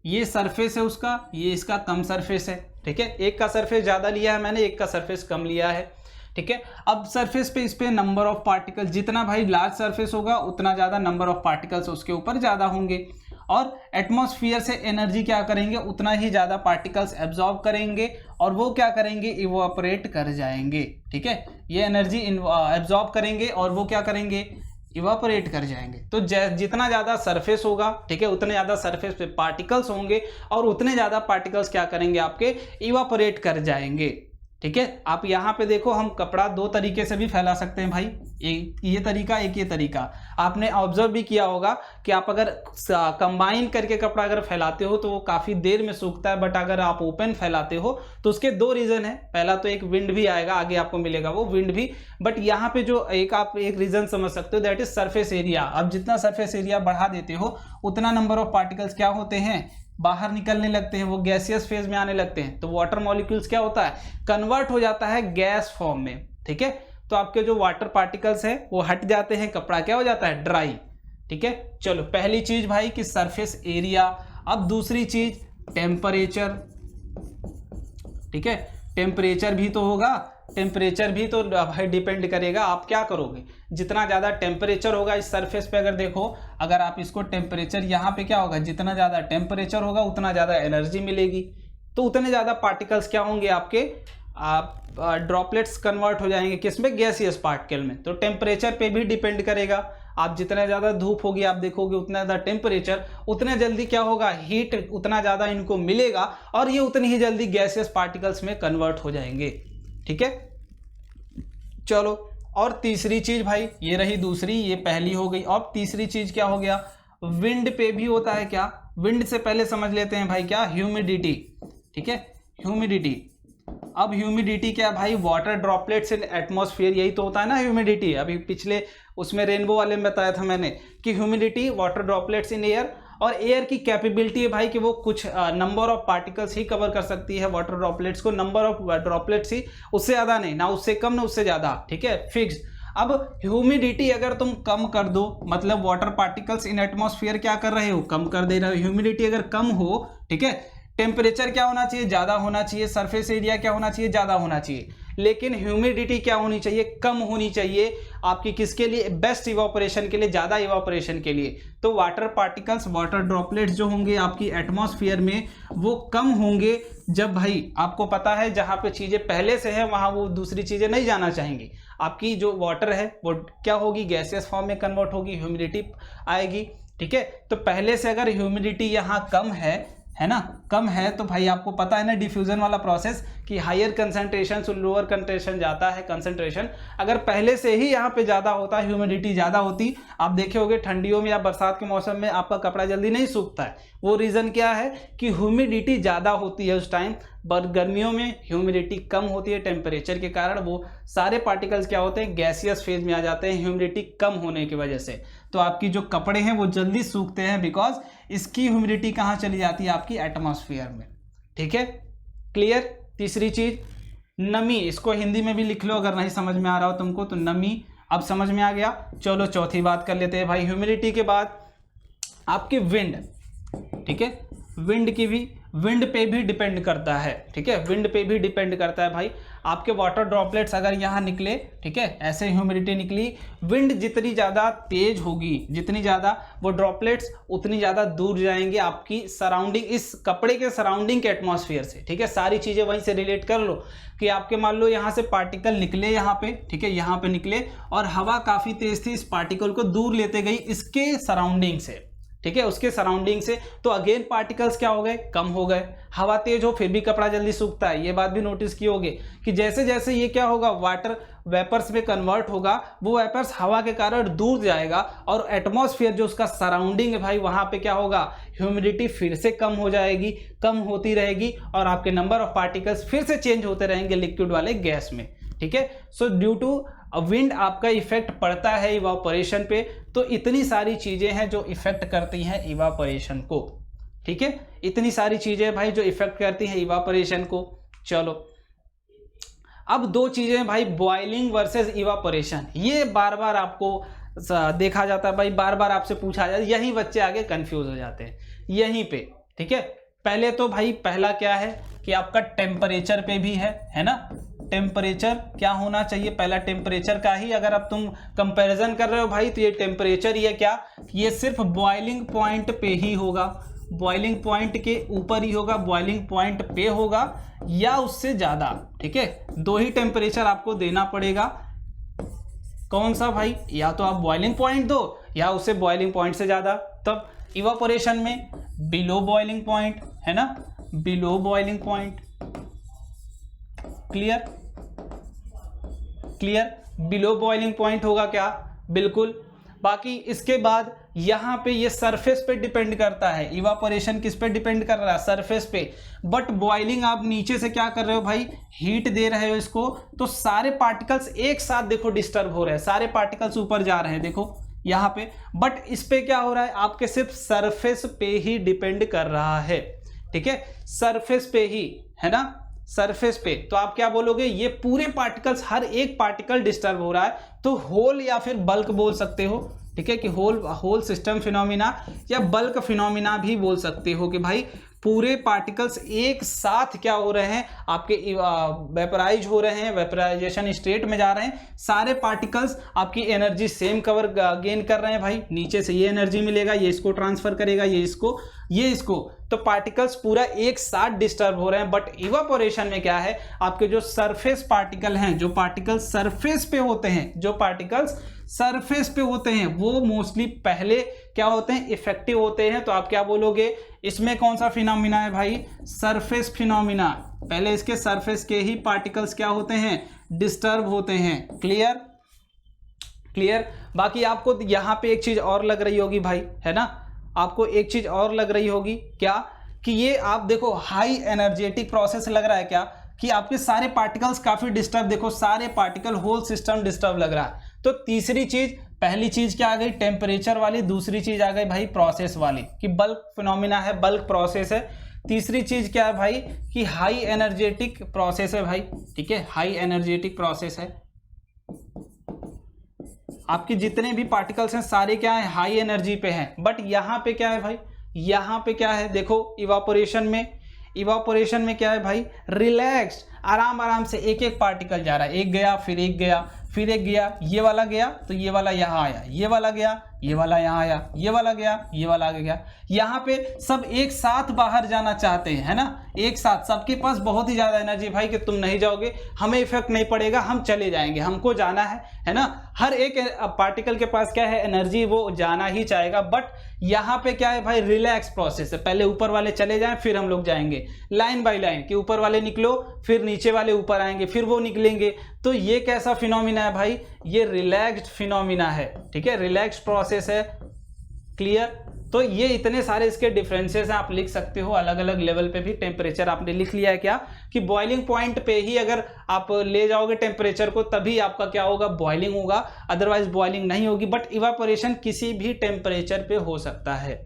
ये सरफेस है उसका, ये इसका कम सरफेस है, ठीक है, एक का सरफेस ज़्यादा लिया है मैंने, एक का सरफेस कम लिया है, ठीक है। अब सरफेस पे इस पे नंबर ऑफ पार्टिकल्स, जितना भाई लार्ज सरफेस होगा उतना ज़्यादा नंबर ऑफ पार्टिकल्स उसके ऊपर ज़्यादा होंगे, और एटमॉस्फेयर से एनर्जी क्या करेंगे, उतना ही ज़्यादा पार्टिकल्स एब्जॉर्ब करेंगे और वो क्या करेंगे, इवापोरेट कर जाएंगे। ठीक है, ये एनर्जी एब्जॉर्ब करेंगे और वो क्या करेंगे, इवापोरेट कर जाएंगे। तो जितना ज़्यादा सरफेस होगा, ठीक है, उतने ज़्यादा सरफेस पे पार्टिकल्स होंगे और उतने ज़्यादा पार्टिकल्स क्या करेंगे, आपके इवापोरेट कर जाएंगे। ठीक है, आप यहाँ पे देखो, हम कपड़ा दो तरीके से भी फैला सकते हैं भाई, एक ये तरीका, एक ये तरीका। आपने ऑब्जर्व भी किया होगा कि आप अगर कंबाइन करके कपड़ा अगर फैलाते हो तो वो काफ़ी देर में सूखता है, बट अगर आप ओपन फैलाते हो तो उसके दो रीज़न है। पहला तो एक विंड भी आएगा, आगे आपको मिलेगा वो विंड भी, बट यहाँ पे जो आप एक रीज़न समझ सकते हो, दैट इज सरफेस एरिया। अब जितना सरफेस एरिया बढ़ा देते हो उतना नंबर ऑफ पार्टिकल्स क्या होते हैं, बाहर निकलने लगते हैं, वो गैसियस फेज में आने लगते हैं। तो वाटर मॉलिक्यूल्स क्या होता है, कन्वर्ट हो जाता है गैस फॉर्म में। ठीक है, तो आपके जो वाटर पार्टिकल्स हैं वो हट जाते हैं, कपड़ा क्या हो जाता है, ड्राई। ठीक है, चलो पहली चीज भाई कि सरफेस एरिया। अब दूसरी चीज टेम्परेचर। ठीक है, टेम्परेचर भी तो होगा, टेम्परेचर भी तो भाई डिपेंड करेगा आप क्या करोगे। जितना ज़्यादा टेम्परेचर होगा इस सरफेस पे, अगर देखो, अगर आप इसको टेम्परेचर यहाँ पे क्या होगा, जितना ज़्यादा टेम्परेचर होगा उतना ज़्यादा एनर्जी मिलेगी, तो उतने ज़्यादा पार्टिकल्स क्या होंगे आपके, ड्रॉपलेट्स कन्वर्ट हो जाएंगे किसमें, गैसियस पार्टिकल में। तो टेम्परेचर पे भी डिपेंड करेगा, आप जितना ज़्यादा धूप होगी आप देखोगे उतना ज़्यादा टेम्परेचर, उतने जल्दी क्या होगा, हीट उतना ज़्यादा इनको मिलेगा और ये उतनी ही जल्दी गैसियस पार्टिकल्स में कन्वर्ट हो जाएंगे। ठीक है, चलो और तीसरी चीज भाई, ये रही दूसरी, ये पहली हो गई। और तीसरी चीज क्या हो गया, विंड पे भी होता है क्या, विंड से पहले समझ लेते हैं भाई क्या, ह्यूमिडिटी। ठीक है, ह्यूमिडिटी। अब ह्यूमिडिटी क्या भाई, वाटर ड्रॉपलेट्स इन एटमॉस्फेयर, यही तो होता है ना ह्यूमिडिटी। अभी पिछले उसमें रेनबो वाले में बताया था मैंने कि humidity water droplets in air, और एयर की कैपेबिलिटी है भाई कि वो कुछ number of particles he cover कर सकती है वाटर ड्रॉपलेट्स को, नंबर ऑफ ड्रॉपलेट्स ही, उससे ज़्यादा नहीं, ना उससे कम ना उससे ज़्यादा। ठीक है, फिक्स। अब ह्यूमिडिटी अगर तुम कम कर दो, मतलब वाटर पार्टिकल्स इन एटमॉस्फेयर क्या कर रहे हो, कम कर दे रहे हो। ह्यूमिडिटी अगर कम हो, ठीक है, टेम्परेचर क्या होना चाहिए, ज़्यादा होना चाहिए, सरफेस एरिया क्या होना चाहिए, ज़्यादा होना चाहिए, लेकिन ह्यूमिडिटी क्या होनी चाहिए, कम होनी चाहिए आपकी, किसके लिए, बेस्ट इवापोरेशन के लिए, ज़्यादा इवापोरेशन के लिए। तो वाटर पार्टिकल्स, वाटर ड्रॉपलेट्स जो होंगे आपकी एटमॉस्फेयर में वो कम होंगे जब भाई आपको पता है जहाँ पे चीज़ें पहले से है वहाँ वो दूसरी चीज़ें नहीं जाना चाहेंगी। आपकी जो वाटर है वो क्या होगी, गैसियस फॉर्म में कन्वर्ट होगी, ह्यूमिडिटी आएगी। ठीक है, तो पहले से अगर ह्यूमिडिटी यहाँ कम है ना, कम है, तो भाई आपको पता है ना डिफ्यूजन वाला प्रोसेस कि हायर कंसंट्रेशन से लोअर कंसंट्रेशन जाता है। कंसंट्रेशन अगर पहले से ही यहाँ पे ज़्यादा होता, ह्यूमिडिटी ज़्यादा होती, आप देखे होगे ठंडियों में या बरसात के मौसम में आपका कपड़ा जल्दी नहीं सूखता है। वो रीज़न क्या है कि ह्यूमिडिटी ज़्यादा होती है उस टाइम, पर गर्मियों में ह्यूमिडिटी कम होती है। टेम्परेचर के कारण वो सारे पार्टिकल्स क्या होते हैं, गैसियस फेज में आ जाते हैं ह्यूमिडिटी कम होने की वजह से। तो आपकी जो कपड़े हैं वो जल्दी सूखते हैं, बिकॉज इसकी ह्यूमिडिटी कहाँ चली जाती है, आपकी एटमॉस्फेयर में। ठीक है, क्लियर। तीसरी चीज, नमी, इसको हिंदी में भी लिख लो अगर नहीं समझ में आ रहा हो तुमको तो नमी। अब समझ में आ गया। चलो चौथी बात कर लेते हैं भाई, ह्यूमिडिटी के बाद आपकी विंड, ठीक है, विंड पे भी डिपेंड करता है, ठीक है, विंड पे भी डिपेंड करता है भाई। आपके वाटर ड्रॉपलेट्स अगर यहाँ निकले, ठीक है, ऐसे ह्यूमिडिटी निकली, विंड जितनी ज़्यादा तेज होगी, जितनी ज़्यादा वो ड्रॉपलेट्स उतनी ज़्यादा दूर जाएंगे आपकी सराउंडिंग, इस कपड़े के सराउंडिंग के एटमॉस्फेयर से, ठीक है। सारी चीज़ें वहीं से रिलेट कर लो कि आपके मान लो यहाँ से पार्टिकल निकले यहाँ पे, ठीक है, यहाँ पे निकले और हवा काफ़ी तेज थी, इस पार्टिकल को दूर लेते गई इसके सराउंडिंग से, ठीक है, उसके सराउंडिंग से, तो अगेन पार्टिकल्स क्या हो गए, कम हो गए। हवा तेज हो फिर भी कपड़ा जल्दी सूखता है, ये बात भी नोटिस की होगी कि जैसे जैसे ये क्या होगा, वाटर वेपर्स में कन्वर्ट होगा, वो वेपर्स हवा के कारण दूर जाएगा और एटमॉस्फेयर जो उसका सराउंडिंग है भाई, वहां पे क्या होगा, ह्यूमिडिटी फिर से कम हो जाएगी, कम होती रहेगी और आपके नंबर ऑफ पार्टिकल्स फिर से चेंज होते रहेंगे लिक्विड वाले गैस में, ठीक है। सो ड्यू टू विंड आपका इफेक्ट पड़ता है इवापोरेशन पे, तो इतनी सारी चीजें हैं जो इफेक्ट करती हैं इवापोरेशन को, ठीक है, इतनी सारी चीजें भाई जो इफेक्ट करती हैं इवापोरेशन को। चलो अब दो चीजें भाई, बॉइलिंग वर्सेस इवापोरेशन, ये बार बार आपको देखा जाता है भाई, बार बार आपसे पूछा जाता है, यही बच्चे आगे कंफ्यूज हो जाते हैं यहीं पे, ठीक है। पहले तो भाई पहला क्या है कि आपका टेम्परेचर पे भी है ना, टेम्परेचर क्या होना चाहिए, पहला टेम्परेचर का ही अगर अब तुम कंपैरिजन कर रहे हो भाई, तो ये टेम्परेचर ये क्या, ये सिर्फ बॉइलिंग पॉइंट पे ही होगा, बॉइलिंग पॉइंट के ऊपर ही होगा, बॉइलिंग पॉइंट पे होगा या उससे ज़्यादा, ठीक है। दो ही टेम्परेचर आपको देना पड़ेगा, कौन सा भाई, या तो आप बॉइलिंग पॉइंट दो या उससे बॉइलिंग पॉइंट से ज़्यादा। तब इवापोरेशन में बिलो बॉइलिंग पॉइंट है ना, below boiling point, clear clear, below boiling point होगा क्या, बिल्कुल। बाकी इसके बाद यहाँ पे ये सरफेस पे डिपेंड करता है, इवापोरेशन किस पे डिपेंड कर रहा है, सरफेस पे। बट बॉइलिंग आप नीचे से क्या कर रहे हो भाई, हीट दे रहे हो इसको, तो सारे पार्टिकल्स एक साथ देखो डिस्टर्ब हो रहे हैं, सारे पार्टिकल्स ऊपर जा रहे हैं देखो यहाँ पे। बट इस पे क्या हो रहा है, आपके सिर्फ सरफेस पे ही डिपेंड कर रहा है, ठीक है, सरफेस पे ही, है ना, सरफेस पे। तो आप क्या बोलोगे, ये पूरे पार्टिकल्स, हर एक पार्टिकल डिस्टर्ब हो रहा है, तो होल या फिर बल्क बोल सकते हो, ठीक है, कि होल सिस्टम फिनोमिना या बल्क फिनोमिना भी बोल सकते हो कि भाई पूरे पार्टिकल्स एक साथ क्या हो रहे हैं, आपके वेपराइज हो रहे हैं, वेपराइजेशन स्टेट में जा रहे हैं, सारे पार्टिकल्स आपकी एनर्जी सेम कवर गेन कर रहे हैं भाई, नीचे से ये एनर्जी मिलेगा, ये इसको ट्रांसफर करेगा, ये इसको, तो पार्टिकल्स पूरा एक साथ डिस्टर्ब हो रहे हैं। बट इवापोरेशन में क्या है, आपके जो सरफेस पार्टिकल हैं, जो पार्टिकल्स सरफेस पे होते हैं, जो पार्टिकल्स सरफेस पे होते हैं, वो मोस्टली पहले क्या होते हैं, इफेक्टिव होते हैं। तो आप क्या बोलोगे, इसमें कौन सा फिनोमिना है भाई, सरफेस फिनोमिना, पहले इसके सरफेस के ही पार्टिकल्स क्या होते हैं, डिस्टर्ब होते हैं, क्लियर क्लियर। बाकी आपको यहाँ पे एक चीज और लग रही होगी भाई, है ना, आपको एक चीज और लग रही होगी, क्या, कि ये आप देखो हाई एनर्जेटिक प्रोसेस लग रहा है क्या, कि आपके सारे पार्टिकल्स काफी डिस्टर्ब, देखो सारे पार्टिकल, होल सिस्टम डिस्टर्ब लग रहा है। तो तीसरी चीज, पहली चीज क्या आ गई, टेम्परेचर वाली, दूसरी चीज आ गई भाई प्रोसेस वाली, कि बल्क फिनोमिना है, बल्क प्रोसेस है। तीसरी चीज क्या है भाई, कि हाई एनर्जेटिक प्रोसेस है भाई, ठीक है, हाई एनर्जेटिक प्रोसेस है। आपके जितने भी पार्टिकल्स हैं सारे क्या है, हाई एनर्जी पे हैं। बट यहाँ पे क्या है भाई, यहाँ पे क्या है, देखो इवापोरेशन में क्या है भाई, रिलैक्स्ड, आराम आराम से एक एक पार्टिकल जा रहा है, एक गया फिर एक गया फिर एक गया, ये वाला गया तो ये वाला यहाँ आया, ये वाला गया ये वाला यहाँ आया, ये वाला गया ये वाला गया। यहाँ पे सब एक साथ बाहर जाना चाहते हैं, है ना, एक साथ, सबके पास बहुत ही ज़्यादा एनर्जी भाई कि तुम नहीं जाओगे, हमें इफेक्ट नहीं पड़ेगा, हम चले जाएंगे, हमको जाना है ना। हर एक पार्टिकल के पास क्या है, एनर्जी, वो जाना ही चाहेगा। बट यहाँ पे क्या है भाई, रिलैक्स प्रोसेस है, पहले ऊपर वाले चले जाएं फिर हम लोग जाएंगे, लाइन बाय लाइन, कि ऊपर वाले निकलो फिर नीचे वाले ऊपर आएंगे फिर वो निकलेंगे। तो ये कैसा फिनोमिना है भाई, ये रिलैक्स्ड फिनोमिना है, ठीक है, रिलैक्स्ड प्रोसेस है, क्लियर। तो ये इतने सारे इसके डिफरेंसेस हैं, आप लिख सकते हो अलग अलग लेवल पे भी। टेम्परेचर आपने लिख लिया है क्या, कि बॉइलिंग पॉइंट पे ही अगर आप ले जाओगे टेम्परेचर को, तभी आपका क्या होगा, बॉइलिंग होगा, अदरवाइज बॉइलिंग नहीं होगी। बट इवापोरेशन किसी भी टेम्परेचर पे हो सकता है,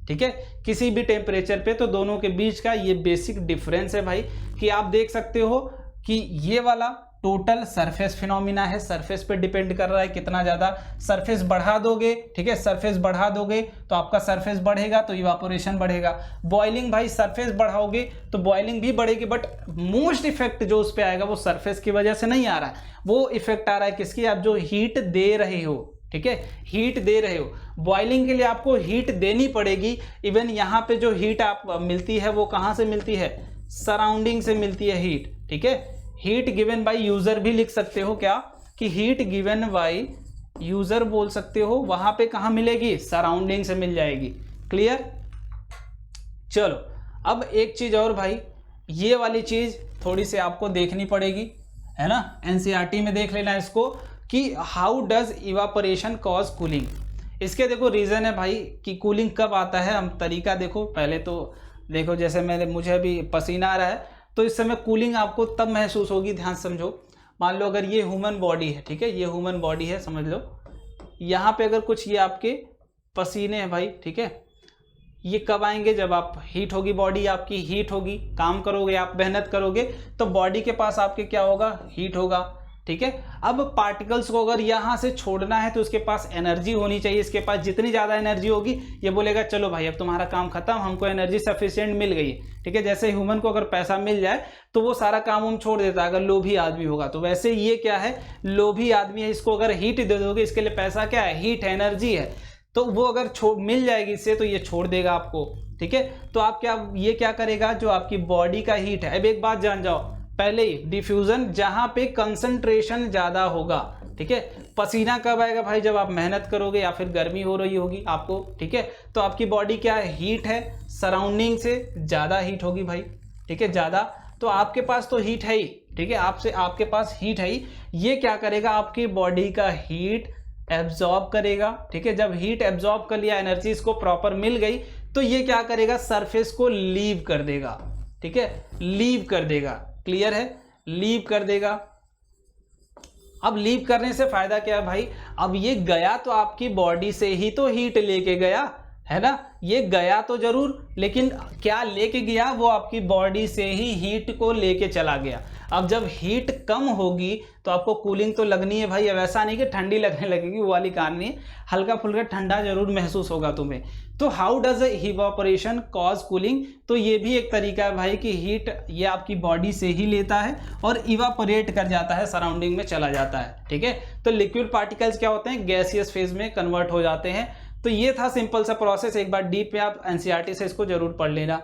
ठीक है, किसी भी टेम्परेचर पे। तो दोनों के बीच का ये बेसिक डिफरेंस है भाई, कि आप देख सकते हो कि ये वाला टोटल सरफेस फिनोमिना है, सरफेस पे डिपेंड कर रहा है कितना ज़्यादा सरफेस बढ़ा दोगे, ठीक है, सरफेस बढ़ा दोगे तो आपका सरफेस बढ़ेगा तो इवापोरेशन बढ़ेगा। बॉइलिंग भाई सरफेस बढ़ाओगे तो बॉइलिंग भी बढ़ेगी, बट मोस्ट इफेक्ट जो उस पर आएगा वो सरफेस की वजह से नहीं आ रहा है, वो इफेक्ट आ रहा है किसकी, आप जो हीट दे रहे हो, ठीक है, हीट दे रहे हो। बॉइलिंग के लिए आपको हीट देनी पड़ेगी। इवन यहाँ पे जो हीट आप मिलती है वो कहाँ से मिलती है, सराउंडिंग से मिलती है हीट, ठीक है। हीट गिवन बाय यूजर भी लिख सकते हो क्या, कि हीट गिवन बाय यूजर बोल सकते हो, वहां पे कहाँ मिलेगी, सराउंडिंग से मिल जाएगी। क्लियर। चलो अब एक चीज और भाई, ये वाली चीज थोड़ी सी आपको देखनी पड़ेगी, है ना, एनसीईआरटी में देख लेना इसको, कि how does evaporation cause cooling. इसके देखो रीजन है भाई कि कूलिंग कब आता है, हम तरीका देखो। पहले तो देखो जैसे मुझे अभी पसीना आ रहा है तो इस समय कूलिंग आपको तब महसूस होगी, ध्यान समझो। मान लो अगर ये ह्यूमन बॉडी है, ठीक है, ये ह्यूमन बॉडी है समझ लो, यहाँ पे अगर कुछ ये आपके पसीने हैं भाई, ठीक है, ये कब आएंगे, जब आप हीट होगी, बॉडी आपकी हीट होगी, काम करोगे आप, मेहनत करोगे तो बॉडी के पास आपके क्या होगा, हीट होगा, ठीक है। अब पार्टिकल्स को अगर यहाँ से छोड़ना है तो उसके पास एनर्जी होनी चाहिए, इसके पास जितनी ज़्यादा एनर्जी होगी ये बोलेगा चलो भाई अब तुम्हारा काम खत्म, हमको एनर्जी सफिशिएंट मिल गई है, ठीक है। जैसे ह्यूमन को अगर पैसा मिल जाए तो वो सारा काम हम छोड़ देता है अगर लोभी आदमी होगा, तो वैसे ये क्या है, लोभी आदमी है, इसको अगर हीट दे दोगे, इसके लिए पैसा क्या है, हीट है, एनर्जी है, तो वो अगर मिल जाएगी इससे तो ये छोड़ देगा आपको, ठीक है। तो आप ये क्या करेगा, जो आपकी बॉडी का हीट है। अब एक बात जान जाओ पहले ही, डिफ्यूजन जहां पे कंसंट्रेशन ज्यादा होगा, ठीक है। पसीना कब आएगा भाई, जब आप मेहनत करोगे या फिर गर्मी हो रही होगी आपको, ठीक है, तो आपकी बॉडी क्या है, हीट है, सराउंडिंग से ज्यादा हीट होगी भाई, ठीक है, ज्यादा। तो आपके पास तो हीट है ही, ठीक है, आपके पास हीट है ही, ये क्या करेगा, आपकी बॉडी का हीट एब्जॉर्ब करेगा, ठीक है। जब हीट एब्जॉर्ब कर लिया, एनर्जी इसको प्रॉपर मिल गई, तो ये क्या करेगा, सरफेस को लीव कर देगा, ठीक है, लीव कर देगा। क्लियर है, लीव कर देगा। अब लीव करने से फायदा क्या है भाई, अब ये गया तो आपकी बॉडी से ही तो हीट लेके गया है ना, ये गया तो जरूर, लेकिन क्या लेके गया, वो आपकी बॉडी से ही हीट को लेके चला गया। अब जब हीट कम होगी तो आपको कूलिंग तो लगनी है भाई, अब ऐसा नहीं कि ठंडी लगने लगेगी, वो वाली कहानी नहीं, हल्का फुल्का ठंडा जरूर महसूस होगा तुम्हें। तो how does evaporation cause cooling, तो ये भी एक तरीका है भाई कि हीट ये आपकी बॉडी से ही लेता है और इवापोरेट कर जाता है, सराउंडिंग में चला जाता है, ठीक है। तो लिक्विड पार्टिकल्स क्या होते हैं, गैसियस फेज में कन्वर्ट हो जाते हैं। तो ये था सिंपल सा प्रोसेस, एक बार डीप में आप एनसीईआरटी से इसको जरूर पढ़ लेना,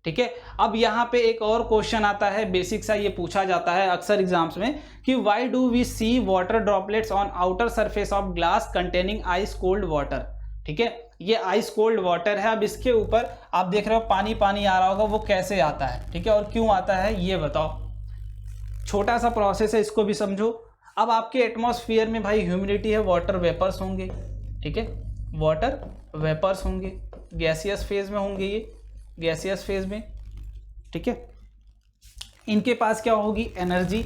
ठीक है। अब यहाँ पे एक और क्वेश्चन आता है, बेसिक सा ये पूछा जाता है अक्सर एग्जाम्स में, कि why do we see water droplets on outer surface of glass containing ice cold water, ठीक है। ये आइस कोल्ड वाटर है, अब इसके ऊपर आप देख रहे हो पानी पानी आ रहा होगा, वो कैसे आता है, ठीक है, और क्यों आता है ये बताओ। छोटा सा प्रोसेस है, इसको भी समझो। अब आपके एटमॉस्फेयर में भाई ह्यूमिडिटी है, वाटर वेपर्स होंगे, ठीक है, वाटर वेपर्स होंगे, गैसियस फेज में होंगे, ये गैसियस फेज में, ठीक है। इनके पास क्या होगी, एनर्जी।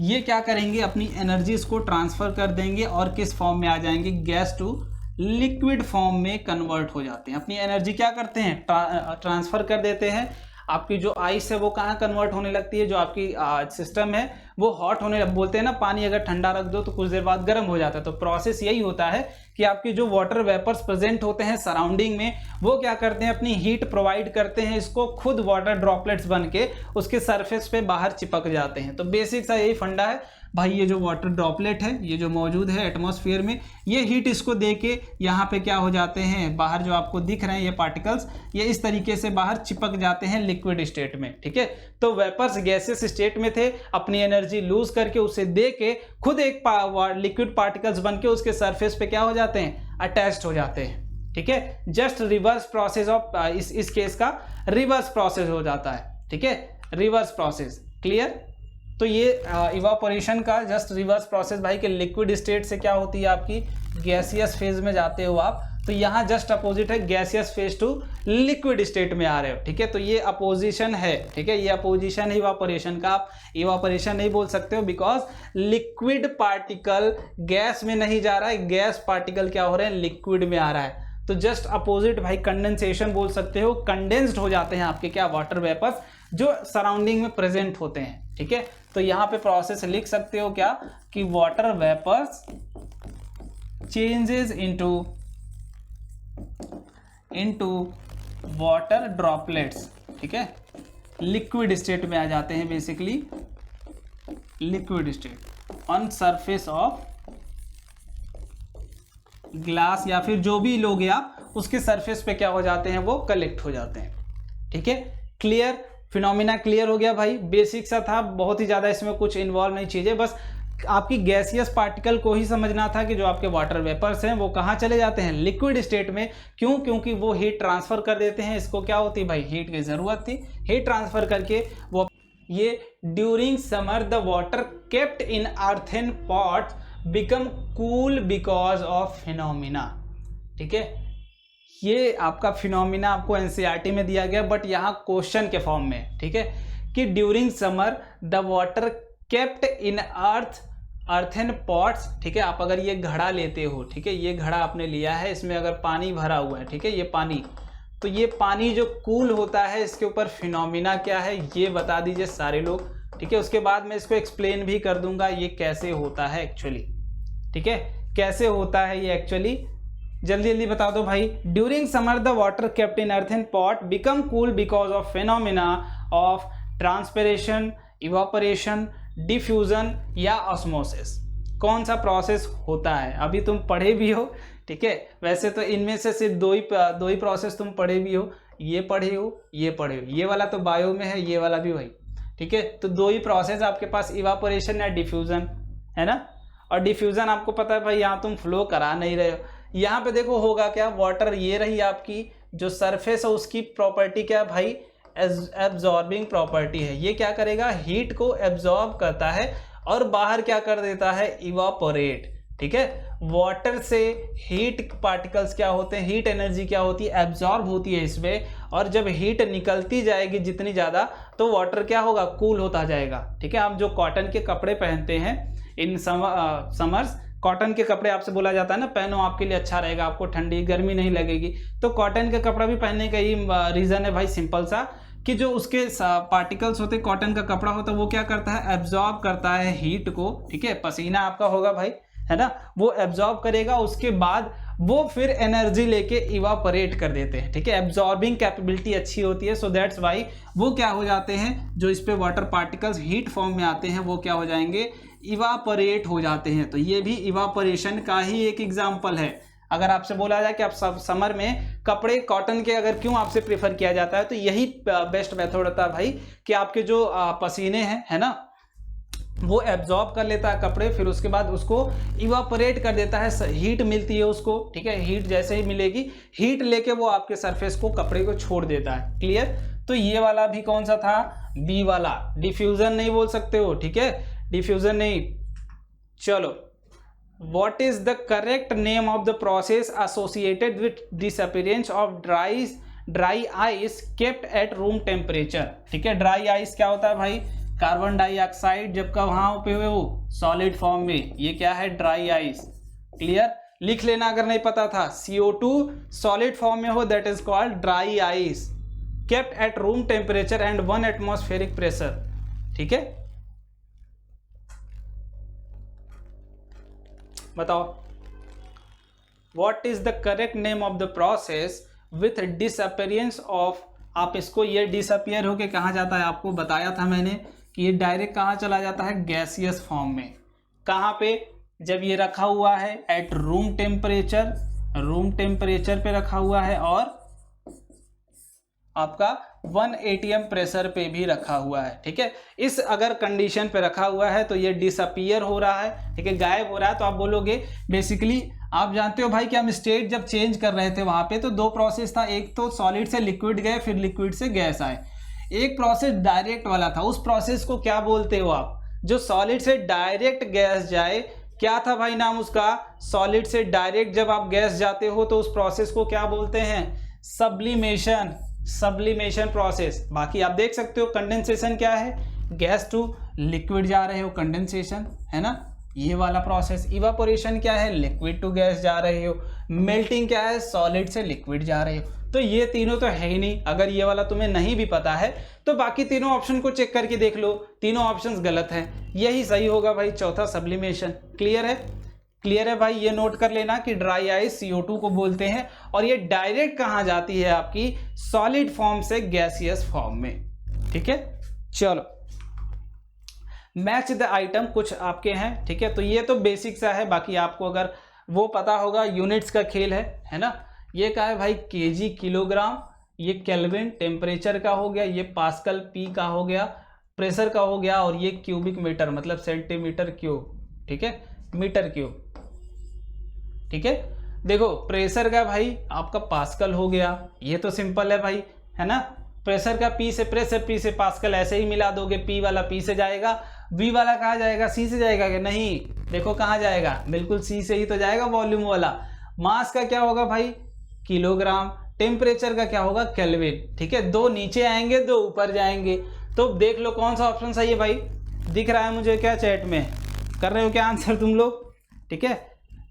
ये क्या करेंगे, अपनी एनर्जी इसको ट्रांसफर कर देंगे और किस फॉर्म में आ जाएंगे, गैस टू लिक्विड फॉर्म में कन्वर्ट हो जाते हैं। अपनी एनर्जी क्या करते हैं, ट्रांसफर कर देते हैं। आपकी जो आइस है वो कहाँ कन्वर्ट होने लगती है, जो आपकी सिस्टम है वो हॉट होने बोलते हैं ना, पानी अगर ठंडा रख दो तो कुछ देर बाद गर्म हो जाता है। तो प्रोसेस यही होता है कि आपकी जो वाटर वेपर्स प्रेजेंट होते हैं सराउंडिंग में, वो क्या करते हैं, अपनी हीट प्रोवाइड करते हैं, इसको खुद वाटर ड्रॉपलेट्स बन के उसके सरफेस पे बाहर चिपक जाते हैं। तो बेसिक सा यही फंडा है भाई। ये जो वाटर ड्रॉपलेट है, ये जो मौजूद है एटमॉस्फेयर में, ये हीट इसको दे के यहाँ पे क्या हो जाते हैं, बाहर जो आपको दिख रहे हैं ये पार्टिकल्स, ये इस तरीके से बाहर चिपक जाते हैं लिक्विड स्टेट में, ठीक है। तो वेपर्स गैसियस स्टेट में थे, अपनी एनर्जी लूज करके उसे दे के खुद एक लिक्विड पार्टिकल्स बन के उसके सरफेस पे क्या हो जाते हैं, अटैच्ड हो जाते हैं, ठीक है। जस्ट रिवर्स प्रोसेस ऑफ इस केस का रिवर्स प्रोसेस हो जाता है, ठीक है, रिवर्स प्रोसेस। क्लियर। तो ये इवापोरेशन का जस्ट रिवर्स प्रोसेस भाई, कि लिक्विड स्टेट से क्या होती है आपकी गैसियस फेज में जाते हो आप, तो यहाँ जस्ट अपोजिट है, gaseous phase two liquid state में आ रहे हो, ठीक है। तो ये अपोजिशन है, ठीक है, ये अपोजिशन है इवापोरेशन का। आप इवापोरेशन नहीं बोल सकते हो बिकॉज लिक्विड पार्टिकल गैस में नहीं जा रहा है, गैस पार्टिकल क्या हो रहे हैं, लिक्विड में आ रहा है। तो जस्ट अपोजिट भाई, कंडेंसेशन बोल सकते हो, कंडेंस्ड हो जाते हैं आपके क्या वाटर वेपर्स, जो सराउंडिंग में प्रेजेंट होते हैं, ठीक है। तो यहाँ पे प्रोसेस लिख सकते हो क्या कि water vapours changes into water droplets, ठीक है, लिक्विड स्टेट में आ जाते हैं, basically liquid state on surface of glass या फिर जो भी लोगे आप उसके सरफेस पे क्या हो जाते हैं, वो कलेक्ट हो जाते हैं, ठीक है। क्लियर, फिनोमिना क्लियर हो गया भाई, बेसिक सा था, बहुत ही ज़्यादा इसमें कुछ इन्वॉल्व नहीं चीज़ें, बस आपकी गैसियस पार्टिकल को ही समझना था कि जो आपके वाटर वेपर्स हैं वो कहाँ चले जाते हैं, लिक्विड स्टेट में। क्यों? क्योंकि वो हीट ट्रांसफर कर देते हैं, इसको क्या होती है भाई, हीट की ज़रूरत थी, हीट ट्रांसफर करके वो ये during summer the water kept in earthen pots become cool because of phenomena, ठीक है। ये आपका फिनोमिना आपको एनसीईआरटी में दिया गया, बट यहाँ क्वेश्चन के फॉर्म में, ठीक है, कि during summer the water kept in earthen pots, ठीक है। आप अगर ये घड़ा लेते हो, ठीक है, ये घड़ा आपने लिया है, इसमें अगर पानी भरा हुआ है, ठीक है, ये पानी, तो ये पानी जो कूल होता है इसके ऊपर फिनोमिना क्या है ये बता दीजिए सारे लोग, ठीक है। उसके बाद मैं इसको एक्सप्लेन भी कर दूंगा ये कैसे होता है एक्चुअली, ठीक है, कैसे होता है ये एक्चुअली, जल्दी जल्दी बता दो भाई। During summer the water kept in earthen pot become cool because of phenomena of transpiration, evaporation, diffusion या ऑस्मोसिस। कौन सा प्रोसेस होता है, अभी तुम पढ़े भी हो, ठीक है। वैसे तो इनमें से सिर्फ दो ही प्रोसेस तुम पढ़े भी हो, ये पढ़े हो, ये पढ़े हो, ये वाला तो बायो में है, ये वाला भी भाई, ठीक है। तो दो ही प्रोसेस आपके पास, इवापोरेशन या डिफ्यूजन, है ना। और डिफ्यूजन आपको पता है भाई, यहाँ तुम फ्लो करा नहीं रहे हो। यहाँ पे देखो होगा क्या, वाटर ये रही आपकी जो सरफेस है उसकी प्रॉपर्टी क्या है भाई, एब्जॉर्बिंग प्रॉपर्टी है। ये क्या करेगा, हीट को एब्जॉर्ब करता है और बाहर क्या कर देता है, इवापोरेट, ठीक है। वाटर से हीट पार्टिकल्स क्या होते हैं, हीट एनर्जी क्या होती है, एब्जॉर्ब होती है इसमें, और जब हीट निकलती जाएगी जितनी ज़्यादा तो वाटर क्या होगा, कूल होता जाएगा, ठीक है। आप जो कॉटन के कपड़े पहनते हैं इन समर्स, कॉटन के कपड़े आपसे बोला जाता है ना पहनो, आपके लिए अच्छा रहेगा, आपको ठंडी गर्मी नहीं लगेगी, तो कॉटन का कपड़ा भी पहनने का ही रीज़न है भाई, सिंपल सा, कि जो उसके पार्टिकल्स होते, कॉटन का कपड़ा होता है वो क्या करता है, एब्जॉर्ब करता है हीट को, ठीक है। पसीना आपका होगा भाई, है ना, वो एब्जॉर्ब करेगा, उसके बाद वो फिर एनर्जी लेके इवापोरेट कर देते हैं, ठीक है। एब्जॉर्बिंग कैपेबिलिटी अच्छी होती है, सो दैट्स वाई वो क्या हो जाते हैं, जो इस पे वाटर पार्टिकल्स हीट फॉर्म में आते हैं वो क्या हो जाएंगे, इवापोरेट हो जाते हैं। तो ये भी इवापोरेशन का ही एक एग्जाम्पल है। अगर आपसे बोला जाए कि आप सब समर में कपड़े कॉटन के अगर क्यों आपसे प्रेफर किया जाता है, तो यही बेस्ट मेथड होता है भाई, कि आपके जो पसीने हैं, है ना, वो एब्जॉर्ब कर लेता है कपड़े, फिर उसके बाद उसको इवापोरेट कर देता है, हीट मिलती है उसको, ठीक है। हीट जैसे ही मिलेगी, हीट लेके वो आपके सरफेस को, कपड़े को छोड़ देता है। क्लियर। तो ये वाला भी कौन सा था, बी वाला, डिफ्यूजन नहीं बोल सकते हो, ठीक है, डिफ्यूजन नहीं। चलो, what is the correct name of the process associated with disappearance of dry ice kept at room temperature, ठीक है। ड्राई आइस क्या होता है भाई, कार्बन डाइऑक्साइड जब का वहां पे हुए वो सॉलिड फॉर्म में, ये क्या है, ड्राई आइस। क्लियर, लिख लेना अगर नहीं पता था, CO2 सॉलिड फॉर्म में हो that is called dry ice kept at room temperature and 1 atmospheric pressure, ठीक है। बताओ, what is the correct name of the process with disappearance of, आप इसको, ये डिसअपियर होके कहाँ जाता है, आपको बताया था मैंने कि ये डायरेक्ट कहाँ चला जाता है, गैसियस फॉर्म में। कहाँ पे, जब ये रखा हुआ है at room temperature, room temperature पे रखा हुआ है, और आपका 1 ATM प्रेशर पे भी रखा हुआ है, ठीक है। इस अगर कंडीशन पे रखा हुआ है तो ये डिसअपियर हो रहा है, ठीक है, गायब हो रहा है। तो आप बोलोगे बेसिकली, आप जानते हो भाई कि हम स्टेट जब चेंज कर रहे थे वहां पे, तो दो प्रोसेस था, एक तो सॉलिड से लिक्विड गए, फिर लिक्विड से गैस आए। एक प्रोसेस डायरेक्ट वाला था, उस प्रोसेस को क्या बोलते हो आप, जो सॉलिड से डायरेक्ट गैस जाए, क्या था भाई नाम उसका, सॉलिड से डायरेक्ट जब आप गैस जाते हो तो उस प्रोसेस को क्या बोलते हैं, सब्लिमेशन, सब्लिमेशन प्रोसेस। बाकी आप देख सकते हो कंडेंसेशन क्या है, गैस टू लिक्विड जा रहे हो, कंडेंसेशन, है ना, ये वाला प्रोसेस। इवापोरेशन क्या है, लिक्विड टू गैस जा रहे हो। मेल्टिंग क्या है, सॉलिड से लिक्विड जा रहे हो। तो ये तीनों तो है ही नहीं। अगर ये वाला तुम्हें नहीं भी पता है तो बाकी तीनों ऑप्शन को चेक करके देख लो, तीनों ऑप्शंस गलत हैं, यही सही होगा भाई, चौथा सब्लिमेशन। क्लियर है? क्लियर है भाई, ये नोट कर लेना कि ड्राई आइस CO2 को बोलते हैं और ये डायरेक्ट कहाँ जाती है आपकी सॉलिड फॉर्म से गैसियस फॉर्म में। ठीक है, चलो मैच द आइटम कुछ आपके हैं। ठीक है, तो ये तो बेसिक सा है, बाकी आपको अगर वो पता होगा, यूनिट्स का खेल है ना। ये क्या है भाई, केजी किलोग्राम, ये केल्विन टेम्परेचर का हो गया, ये पास्कल पी का हो गया, प्रेशर का हो गया, और ये क्यूबिक मीटर मतलब सेंटीमीटर क्यूब। ठीक है, मीटर क्यूब। ठीक है, देखो प्रेशर का भाई आपका पास्कल हो गया, ये तो सिंपल है भाई, है ना। प्रेशर का पी से प्रेशर, पी से पास्कल ऐसे ही मिला दोगे, पी वाला पी से जाएगा, वी वाला कहाँ जाएगा, सी से जाएगा कि नहीं, देखो कहाँ जाएगा, बिल्कुल सी से ही तो जाएगा, वॉल्यूम वाला। मास का क्या होगा भाई, किलोग्राम, टेम्परेचर का क्या होगा, केल्विन। ठीक है, दो नीचे आएंगे दो ऊपर जाएंगे, तो देख लो कौन सा ऑप्शन सही है भाई, दिख रहा है मुझे क्या चैट में, कर रहे हो क्या आंसर तुम लोग। ठीक है,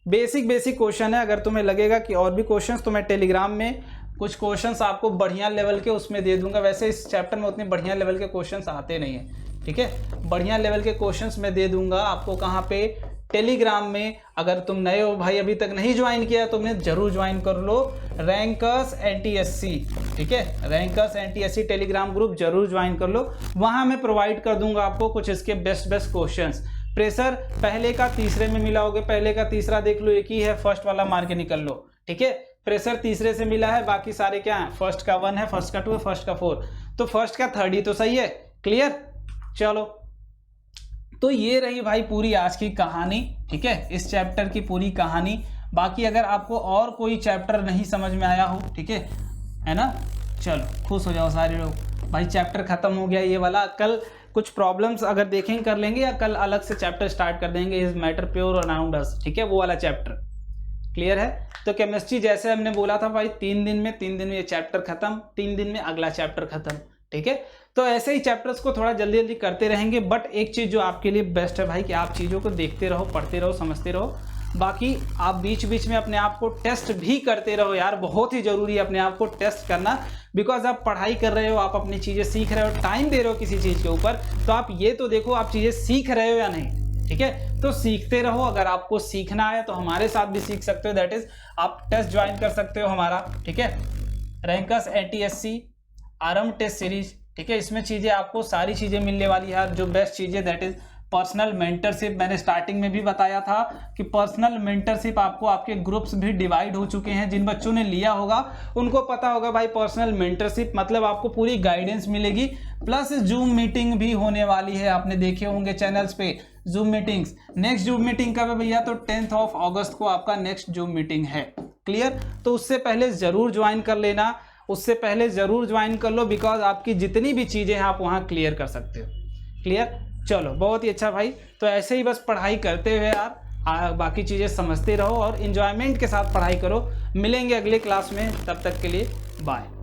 बेसिक क्वेश्चन है, अगर तुम्हें लगेगा कि और भी क्वेश्चंस तो मैं टेलीग्राम में कुछ क्वेश्चंस आपको बढ़िया लेवल के उसमें दे दूंगा। वैसे इस चैप्टर में उतने बढ़िया लेवल के क्वेश्चंस आते नहीं हैं। ठीक है, बढ़िया लेवल के क्वेश्चंस मैं दे दूंगा आपको, कहाँ पे, टेलीग्राम में। अगर तुम नए हो भाई, अभी तक नहीं ज्वाइन किया तो तुमने जरूर ज्वाइन कर लो, रैंकर्स NTSC। ठीक है, रैंकर्स NTSC टेलीग्राम ग्रुप जरूर ज्वाइन कर लो, वहाँ मैं प्रोवाइड कर दूंगा आपको कुछ इसके बेस्ट क्वेश्चंस। प्रेशर पहले का तीसरे में मिला होगा, पहले का तीसरा देख लो एक ही है, फर्स्ट वाला मार के निकल लो। ठीक है, प्रेशर तीसरे से मिला है, बाकी सारे क्या है, फर्स्ट का 1 है, फर्स्ट का 2 है, फर्स्ट का 4, तो फर्स्ट का 3rd ही तो सही है। क्लियर, चलो तो ये रही भाई पूरी आज की कहानी। ठीक है, इस चैप्टर की पूरी कहानी। बाकी अगर आपको और कोई चैप्टर नहीं समझ में आया हो, ठीक है ना, चलो खुश हो जाओ सारे लोग भाई, चैप्टर खत्म हो गया ये वाला। कल कुछ प्रॉब्लम्स अगर देखेंगे कर लेंगे, या कल अलग से चैप्टर स्टार्ट कर देंगे, is matter pure around us. ठीक है, वो वाला चैप्टर। क्लियर है? तो केमिस्ट्री जैसे हमने बोला था भाई, 3 दिन में ये चैप्टर खत्म, 3 दिन में अगला चैप्टर खत्म। ठीक है, तो ऐसे ही चैप्टर्स को थोड़ा जल्दी जल्दी करते रहेंगे। बट एक चीज़ जो आपके लिए बेस्ट है भाई, कि आप चीज़ों को देखते रहो, पढ़ते रहो, समझते रहो। बाकी आप बीच बीच में अपने आप को टेस्ट भी करते रहो यार, बहुत ही जरूरी है अपने आप को टेस्ट करना। बिकॉज आप पढ़ाई कर रहे हो, आप अपनी चीज़ें सीख रहे हो, टाइम दे रहे हो किसी चीज़ के ऊपर, तो आप ये तो देखो आप चीज़ें सीख रहे हो या नहीं। ठीक है, तो सीखते रहो। अगर आपको सीखना है तो हमारे साथ भी सीख सकते हो, दैट इज आप टेस्ट ज्वाइन कर सकते हो हमारा। ठीक है, रैंकर्स NTSC आरम टेस्ट सीरीज। ठीक है, इसमें चीज़ें आपको सारी चीज़ें मिलने वाली है, जो बेस्ट चीज़ें दैट इज पर्सनल मेंटरशिप। मैंने स्टार्टिंग में भी बताया था कि पर्सनल मेंटरशिप आपको, आपके ग्रुप्स भी डिवाइड हो चुके हैं। जिन बच्चों ने लिया होगा उनको पता होगा भाई, पर्सनल मेंटरशिप मतलब आपको पूरी गाइडेंस मिलेगी, प्लस जूम मीटिंग भी होने वाली है। आपने देखे होंगे चैनल्स पे zoom meetings. Next zoom meeting कब है भैया, तो 10 अगस्त को आपका नेक्स्ट जूम मीटिंग है। क्लियर, तो उससे पहले जरूर ज्वाइन कर लेना, उससे पहले जरूर ज्वाइन कर लो, बिकॉज आपकी जितनी भी चीज़ें हैं आप वहाँ क्लियर कर सकते हो। क्लियर, चलो बहुत ही अच्छा भाई। तो ऐसे ही बस पढ़ाई करते हुए यार बाकी चीज़ें समझते रहो और इन्जॉयमेंट के साथ पढ़ाई करो। मिलेंगे अगले क्लास में, तब तक के लिए बाय।